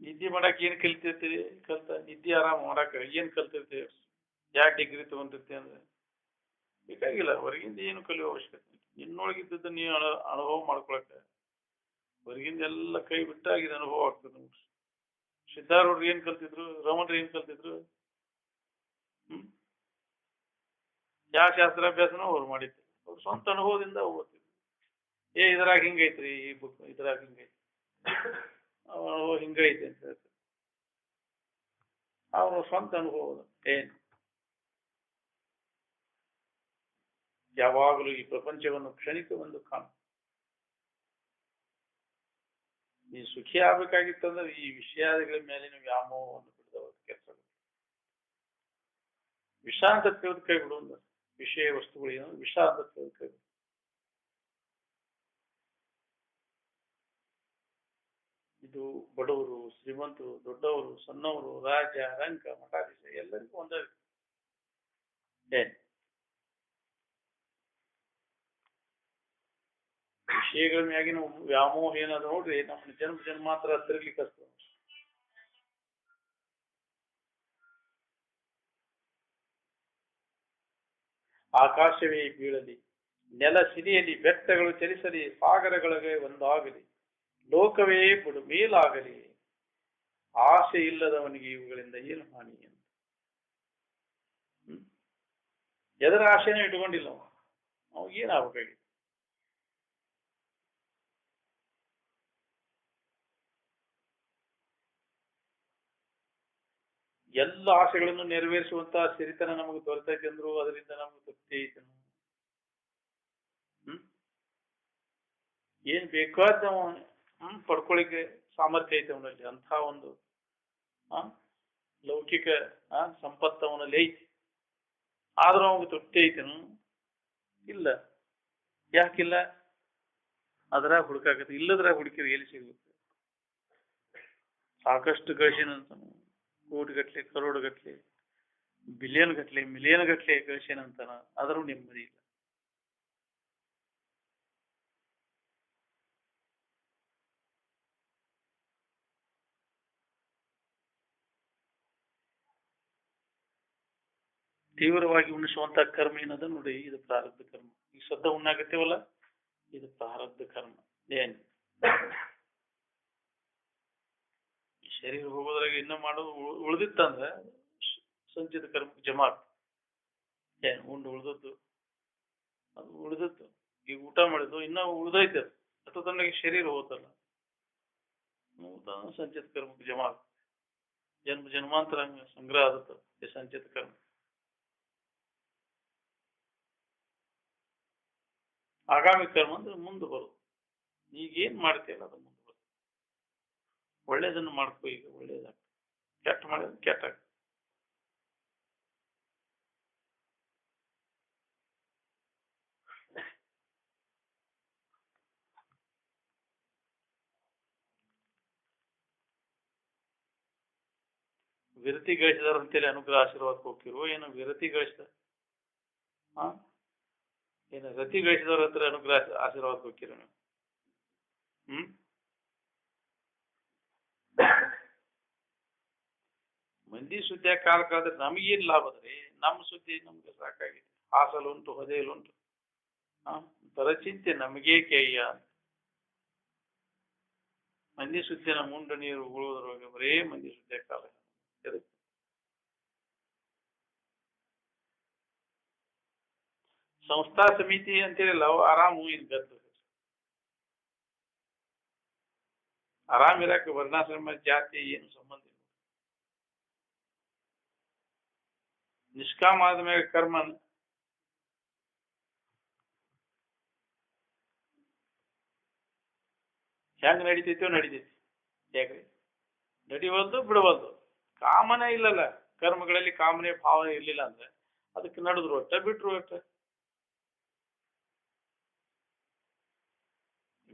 ನಿದ್ದೆ ಮಾಡಕ್ ಏನ್ ಕಲಿತಿರ್ತೀರಿ? ನಿದ್ದೆ ಆರಾಮ ಮಾಡಕ್ ಏನ್ ಕಲ್ತಿರ್ತೀವಿ? ಯಾವ ಡಿಗ್ರಿ ತಗೊಂಡಿರ್ತೀವಿ ಅಂದ್ರೆ ಬೇಕಾಗಿಲ್ಲ. ಹೊರಗಿಂದ ಏನು ಕಲಿಯುವ ಅವಶ್ಯಕತೆ ಇಲ್ಲ. ನಿನ್ನೊಳಗಿದ್ದದ್ದು ನೀವು ಅನುಭವ ಮಾಡ್ಕೊಳಕ ಹೊರಗಿಂದ ಎಲ್ಲ ಕೈ ಬಿಟ್ಟಾಗಿದೆ ಅನುಭವ ಆಗ್ತದೆ. ಸಿದ್ಧಾರೂಢರು ಏನ್ ಕಲ್ತಿದ್ರು? ರಮಣರು ಏನ್ ಕಲ್ತಿದ್ರು? ಯಾವ ಶಾಸ್ತ್ರಾಭ್ಯಾಸನೂ ಅವ್ರು ಮಾಡಿದ್ರು. ಅವ್ರು ಸ್ವಂತ ಅನುಭವದಿಂದ ಓದ್ತಿದ್ರು. ಇದ್ರಾಗ ಹಿಂಗೈತ್ರಿ, ಈ ಬುಕ್ ಇದ್ರಾಗ ಹಿಂಗೈತಿ, ಅನುಭವ ಹಿಂಗೈತಿ ಅಂತ ಹೇಳ್ತಾರೆ. ಅವ್ರ ಸ್ವಂತ ಅನುಭವ ಏನು ಯಾವಾಗಲೂ ಈ ಪ್ರಪಂಚವನ್ನು ಕ್ಷಣಿಕವೆಂದು ಕಾಣು. ನೀ ಸುಖಿ ಆಗ್ಬೇಕಾಗಿತ್ತಂದ್ರೆ ಈ ವಿಷಯಾದಿಗಳ ಮೇಲಿನ ವ್ಯಾಮೋಹವನ್ನು ಬಿಡದವ ಕೆಲಸ. ವಿಷ ಅಂತ ತಿಳಿದು ಕೈ ಬಿಡು. ವಿಷಯ ವಸ್ತುಗಳು ವಿಷ ಅಂತ ತಿಳಿದು ಕೈ ಬಿಡು. ಇದು ಬಡವರು, ಶ್ರೀಮಂತರು, ದೊಡ್ಡವರು, ಸಣ್ಣವರು, ರಾಜ, ರಂಕ, ಮಠಾಧೀಶ ಎಲ್ಲರಿಗೂ ಒಂದೇ. ವಿಷಯಗಳ ಮ್ಯಾಗಿನ ವ್ಯಾಮೋಹ ಏನಾದ್ರು ನೋಡ್ರಿ ನಮ್ಮ ಜನ್ಮಾಂತರ ತಿರ್ಗ್ಲಿಕ್ಕೆ ಹಸ್ತದ. ಆಕಾಶವೇ ಬೀಳಲಿ, ನೆಲ ಸಿರಿಯಲಿ, ಬೆಟ್ಟಗಳು ಚಲಿಸಲಿ, ಸಾಗರಗಳಿಗೆ ಒಂದಾಗಲಿ, ಲೋಕವೇ ಬಿಡು ಮೇಲಾಗಲಿ, ಆಸೆ ಇಲ್ಲದವನಿಗೆ ಇವುಗಳಿಂದ ಏನು ಹಾನಿ ಅಂತ. ಎದರ ಆಸೆನೂ ಇಟ್ಕೊಂಡಿಲ್ಲ ಅವಾಗ ಏನಾಗಬೇಕಾಗಿತ್ತು? ಎಲ್ಲ ಆಸೆಗಳನ್ನು ನೆರವೇರಿಸುವಂತಹ ಸಿರಿತನ ನಮಗೆ ದೊರೆತೈತೆ ಅಂದ್ರು ಅದರಿಂದ ನಮ್ಗೆ ತೃಪ್ತಿ ಐತೆ. ಏನ್ ಬೇಕಾದ ಪಡ್ಕೊಳ್ಳಿಕ್ಕೆ ಸಾಮರ್ಥ್ಯ ಐತೆ ಅವನಲ್ಲಿ. ಅಂಥ ಒಂದು ಲೌಕಿಕ ಸಂಪತ್ತು ಅವನಲ್ಲಿ ಐತಿ. ಆದ್ರೂ ಅವನಿಗೆ ತೃಪ್ತಿ ಐತೇನು? ಇಲ್ಲ. ಯಾಕಿಲ್ಲ? ಅದ್ರಾಗ ಹುಡುಕಾಕತ್ತೆ. ಇಲ್ಲದ್ರಾಗ ಹುಡುಕಿದ್ರೆ ಎಲ್ಲಿ ಸಿಗುತ್ತೆ? ಸಾಕಷ್ಟು ಗಳಿಸಿನಂತ ಕೋಟಿಗಟ್ಲೆ, ಕರೋಡ್ಗಟ್ಲೆ, ಬಿಲಿಯನ್ ಗಟ್ಲೆ, ಮಿಲಿಯನ್ ಗಟ್ಲೆ ಗಳಿಸಿನಂತಾನ, ಆದ್ರೂ ನೆಮ್ಮದಿ ಇಲ್ಲ. ತೀವ್ರವಾಗಿ ಉಣಿಸುವಂತ ಕರ್ಮ ಏನದ ನೋಡಿ, ಇದು ಪ್ರಾರಬ್ಧ ಕರ್ಮ. ಈ ಸದ್ದ ಉಣ್ಣಾಕತ್ತೇವಲ್ಲ, ಇದು ಪ್ರಾರಬ್ಧ ಕರ್ಮ. ಏನ್ ಶರೀರ ಹೋಗೋದ್ರಾಗ ಇನ್ನ ಮಾಡೋದು ಉಳ್ದಿತ್ತಂದ್ರೆ ಸಂಚಿತ ಕರ್ಮ ಜಮಾ. ಏನ್ ಉಂಡು ಉಳ್ದದ್ದು ಅದು ಉಳ್ದದ್ದು. ಈಗ ಊಟ ಮಾಡಿದ್ದು ಇನ್ನ ಉಳ್ದೈತೆ, ಅದು ಅಥವಾ ತನಗೆ ಶರೀರ ಹೋತಲ್ಲ, ಸಂಚಿತ ಕರ್ಮಕ್ಕೆ ಜಮಾ. ಜನ್ಮ ಜನ್ಮಾಂತರ ಸಂಗ್ರಹ ಆಗುತ್ತೆ ಸಂಚಿತ ಕರ್ಮ. ಆಗಾಮಿ ಕರ್ಮ ಅಂದ್ರೆ ಮುಂದೆ ಬರೋದು. ಈಗ ಏನ್ ಮಾಡ್ತೀಯಲ್ಲ ಅದು ಮುಂದೆ ಬರೋದು. ಒಳ್ಳೇದನ್ನು ಮಾಡ್ಕೋ, ಈಗ ಒಳ್ಳೇದಾಗ. ಕೆಟ್ಟ ಮಾಡಿದ್ರೆ ಕೆಟ್ಟ. ವಿರತಿ ಗಳಿಸಿದಾರ ಅಂತೇಳಿ ಅನುಗ್ರಹ ಆಶೀರ್ವಾದಕ್ಕೆ ಹೋಗ್ತಿರೋ ಏನು? ವಿರತಿ ಗಳಿಸಿದ ಏನು ರತಿ ಗಳಿಸಿದವ್ರ ಹತ್ರ ಅನುಗ್ರಹ ಆಶೀರ್ವಾದಕ್ಕೆ ಹೋಗ್ತಿರೋ ನೀವು? ಮಂದಿ ಸುದ್ದಿ ಕಾಲ ಕಳೆದ್ರೆ ನಮಗೇನ್ ಲಾಭ ಅದ್ರಿ? ನಮ್ಮ ಸುದ್ದಿ ನಮ್ಗೆ ಸಾಕಾಗಿದೆ. ಹಾಸಲುಂಟು, ಹೊದೇಲುಂಟು, ಪರಚಿಂತೆ ನಮಗೇ ಕೇಯ್ಯ. ಮಂದಿ ಸುದ್ದಿ ನಮ್ಮ ಉಂಡು ನೀರು ಉಳುವುದ್ರೊಳಗೆ ಬರೇ ಮಂದಿ ಸುದ್ದಿ ಕಾಲ. ಸಂಸ್ಥಾ ಸಮಿತಿ ಅಂತೇಳಿಲ್ಲ, ಅವು ಆರಾಮು ಇದು ಗದ್ದು. ಆರಾಮ್ ಇರಕ್ಕೆ ವರ್ಣಾಶ್ರಮ ಜಾತಿ ಏನು ಸಂಬಂಧ ಇಲ್ಲ. ನಿಷ್ಕಾಮ ಆದ ಮೇಲೆ ಕರ್ಮ ಹೆಂಗ್ ನಡಿತೈತೋ ನಡಿತೈತಿ. ಯಾಕ್ರಿ ನಡಿವಲ್ದು ಬಿಡವಲ್ದು, ಕಾಮನೇ ಇಲ್ಲಲ್ಲ. ಕರ್ಮಗಳಲ್ಲಿ ಕಾಮನೆ ಭಾವನೆ ಇರ್ಲಿಲ್ಲ ಅಂದ್ರೆ ಅದಕ್ಕೆ ನಡೆದ್ರು ಒಟ್ಟ ಬಿಟ್ರು ಒಟ್ಟ.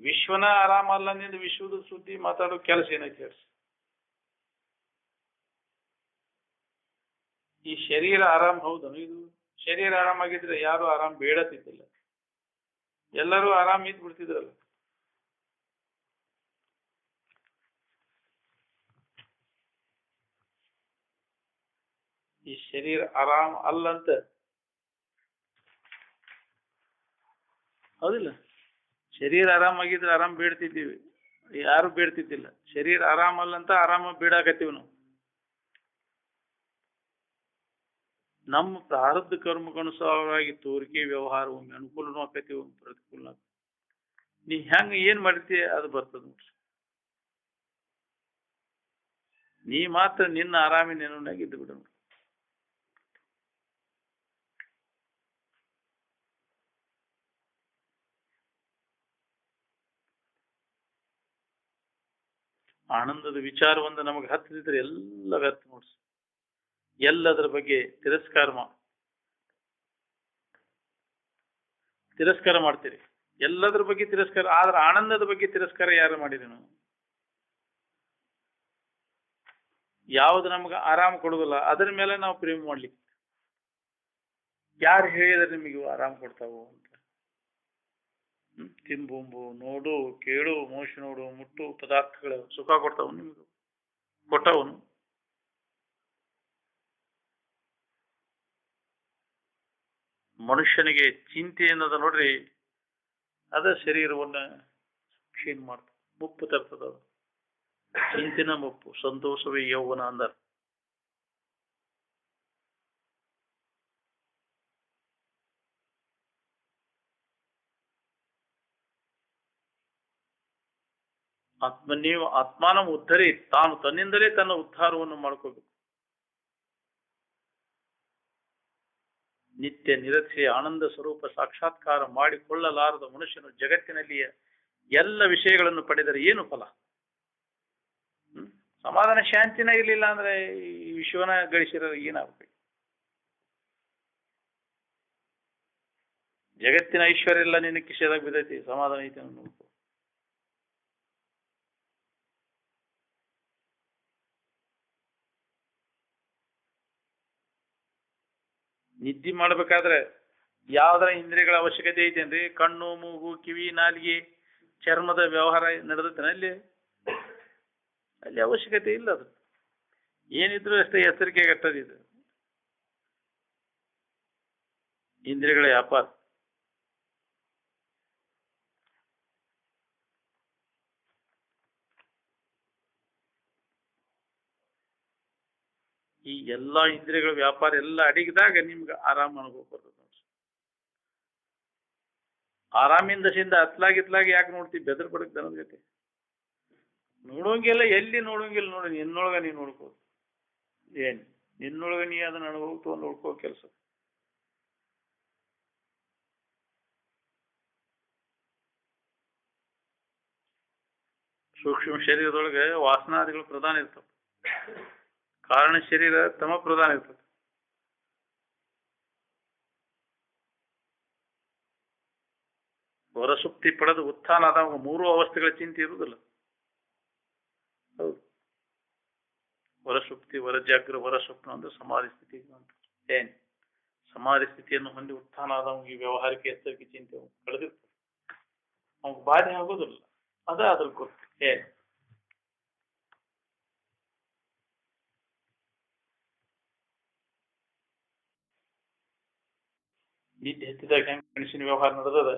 ವಿಶ್ವನ ಆರಾಮಲ್ಲ ನಿಂದು ವಿಶ್ವದ ಸುದ್ದಿ ಮಾತಾಡೋ ಕೆಲಸ ಏನೈತಿ ಹೇಳ್ರಿ. ಈ ಶರೀರ ಆರಾಮ್ ಹೌದನು? ಇದು ಶರೀರ ಆರಾಮಾಗಿದ್ರೆ ಯಾರು ಆರಾಮ್ ಬೇಡತಿದ್ದಿಲ್ಲ, ಎಲ್ಲರೂ ಆರಾಮ್ ಇದ್ ಬಿಡ್ತಿದ್ರಲ್ಲ. ಈ ಶರೀರ ಆರಾಮ್ ಅಲ್ಲಂತ ಹೌದಿಲ್ಲ? ಶರೀರ ಆರಾಮಾಗಿದ್ರೆ ಆರಾಮ್ ಬೇಡ್ತಿದ್ದೀವಿ, ಯಾರು ಬೇಡ್ತಿದ್ದಿಲ್ಲ. ಶರೀರ ಆರಾಮಲ್ಲಂತ ಆರಾಮ ಬೇಡಾಕತ್ತೀವಿ ನಾವು. ನಮ್ಮ ಪ್ರಾರಬ್ಧ ಕರ್ಮಕ್ಕನುಸಾರವಾಗಿ ತೋರಿಕೆ ವ್ಯವಹಾರ ಒಮ್ಮೆ ಅನುಕೂಲನೂ ಆಕತಿ, ಒಮ್ಮೆ ಪ್ರತಿಕೂಲನೂ ಆಕತಿ. ನೀ ಹೆಂಗ ಏನ್ ಮಾಡ್ತೀಯ ಅದು ಬರ್ತದ ನೋಡ್ರಿ. ನೀ ಮಾತ್ರ ನಿನ್ನ ಆರಾಮಿನ ನೆನವನ್ನಾಗಿ ಇದ್ದು ಬಿಡ. ಆನಂದದ ವಿಚಾರ ಒಂದು ನಮಗೆ ಹತ್ತದಿದ್ರೆ ಎಲ್ಲ ವ್ಯರ್ಥ ನೋಡ್ರಿ. ಎಲ್ಲದರ ಬಗ್ಗೆ ತಿರಸ್ಕಾರ ಮಾಡ್ತೀರಿ, ಎಲ್ಲದರ ಬಗ್ಗೆ ತಿರಸ್ಕಾರ. ಆದ್ರೆ ಆನಂದದ ಬಗ್ಗೆ ತಿರಸ್ಕಾರ ಯಾರು ಮಾಡಿರಿ ನಾವು? ಯಾವ್ದು ನಮ್ಗೆ ಆರಾಮ ಕೊಡುದಿಲ್ಲ ಅದರ ಮೇಲೆ ನಾವು ಪ್ರೇಮ ಮಾಡ್ಲಿಕ್ಕೆ. ಯಾರು ಹೇಳಿದ್ರೆ ನಿಮಗೆ ಆರಾಮ ಕೊಡ್ತಾವು ಅಂತ? ತಿಂಬುಂಬು, ನೋಡು, ಕೇಳು, ಮೋಶ ನೋಡು, ಮುಟ್ಟು ಪದಾರ್ಥಗಳು ಸುಖ ಕೊಡ್ತಾವು ನಿಮ್ಗೆ? ಕೊಟ್ಟವನು? ಮನುಷ್ಯನಿಗೆ ಚಿಂತೆ ಅನ್ನೋದು ನೋಡ್ರಿ, ಅದ ಶರೀರವನ್ನ ಕ್ಷೀಣ ಮಾಡ್ತದೆ, ಮುಪ್ಪು ತರ್ತದ. ಚಿಂತಿನ ಮುಪ್ಪು, ಸಂತೋಷವೇ ಯೌವನ ಅಂದಾರ. ನೀವು ಆತ್ಮಾನ ಉದ್ಧರಿ, ತಾನು ತನ್ನಿಂದಲೇ ತನ್ನ ಉದ್ಧಾರವನ್ನು ಮಾಡ್ಕೋಬೇಕು. ನಿತ್ಯ ನಿರಕ್ಷೆ ಆನಂದ ಸ್ವರೂಪ ಸಾಕ್ಷಾತ್ಕಾರ ಮಾಡಿಕೊಳ್ಳಲಾರದ ಮನುಷ್ಯನು ಜಗತ್ತಿನಲ್ಲಿಯ ಎಲ್ಲ ವಿಷಯಗಳನ್ನು ಪಡೆದರೆ ಏನು ಫಲ? ಸಮಾಧಾನ ಶಾಂತಿನ ಇರ್ಲಿಲ್ಲ ಅಂದ್ರೆ ಈ ವಿಶ್ವನ ಗಳಿಸಿರೋ ಏನಾಗ್ಬೇಕು? ಜಗತ್ತಿನ ಐಶ್ವರ್ಯ ಎಲ್ಲ ನಿನ್ನ ಕಿಶೆದಾಗ ಬಿದ್ದೈತಿ, ಸಮಾಧಾನ ಐತಿ ನೋಡ್ಕೊ. ನಿದ್ದೆ ಮಾಡ್ಬೇಕಾದ್ರೆ ಯಾವ್ದರ ಇಂದ್ರಿಯಗಳ ಅವಶ್ಯಕತೆ ಐತೇನ್ರಿ? ಕಣ್ಣು, ಮೂಗು, ಕಿವಿ, ನಾಲಿಗೆ, ಚರ್ಮದ ವ್ಯವಹಾರ ನಡೆದತ್ತೇನೆ ಅಲ್ಲಿ? ಅಲ್ಲಿ ಅವಶ್ಯಕತೆ ಇಲ್ಲ. ಅದು ಏನಿದ್ರು ಅಷ್ಟೇ ಎಚ್ಚರಿಕೆ ಗಟ್ಟದಿದೆ ಇಂದ್ರಿಯಗಳ ವ್ಯಾಪಾರ. ಈ ಎಲ್ಲಾ ಇಂದ್ರಿಯಗಳ ವ್ಯಾಪಾರ ಎಲ್ಲ ಅಡಗಿದಾಗ ನಿಮ್ಗೆ ಆರಾಮ ಅನುಭವ ಬರ್ತದೆ. ಆರಾಮಿಂದ ಸಿಂದ ಹತ್ಲಾಗಿ ಯಾಕೆ ನೋಡ್ತೀವಿ? ಬೆದರ್ ಬಡಕ್ ದನದ ಗತಿ ನೋಡೋಂಗಿಲ್ಲ, ಎಲ್ಲಿ ನೋಡೋಂಗಿಲ್ಲ. ನೋಡಿ ನಿನ್ನೊಳಗ ನೀ ನೋಡ್ಕೋ. ಏನ್ ನಿನ್ನೊಳಗ ನೀ ಅದನ್ನ ಅನುಭವ ನೋಡ್ಕೋ ಕೆಲಸ. ಸೂಕ್ಷ್ಮ ಶರೀರದೊಳಗೆ ವಾಸನಾದಿಗಳು ಪ್ರಧಾನ ಇರ್ತವೆ, ಕಾರಣ ಶರೀರ ತಮ ಪ್ರಧಾನ ಇರ್ತದೆ. ಹೊರಸುಪ್ತಿ ಪಡೆದು ಉತ್ಥಾನ ಆದಾಗ 3 ಅವಸ್ಥೆಗಳ ಚಿಂತೆ ಇರುವುದಿಲ್ಲ. ಹೌದು, ಹೊರಸುಪ್ತಿ, ಹೊರಜಾಗ್ರ, ಹೊರಸ್ವಪ್ನ ಅಂದ್ರೆ ಸಮಾಧಿ ಸ್ಥಿತಿ ಅಂತ. ಏನ್ ಸಮಾಧಿ ಸ್ಥಿತಿಯನ್ನು ಹೊಂದಿ ಉತ್ಥಾನ ಆದವಂಗೆ ವ್ಯವಹಾರಿಕ ಎಚ್ಚರಿಕೆ ಚಿಂತೆ ಕಳೆದಿರ್ತದೆ, ಅವ್ನಿಗೆ ಬಾಧೆ ಆಗೋದಿಲ್ಲ. ಅದ ಅದ್ರ ಗೊತ್ತು. ಏನ್ ನಿದ್ದೆ ಹತ್ತಿದಾಗ ಹೆಂಗ್ ಮನುಷ್ಯನ ವ್ಯವಹಾರ ನಡೆದದ,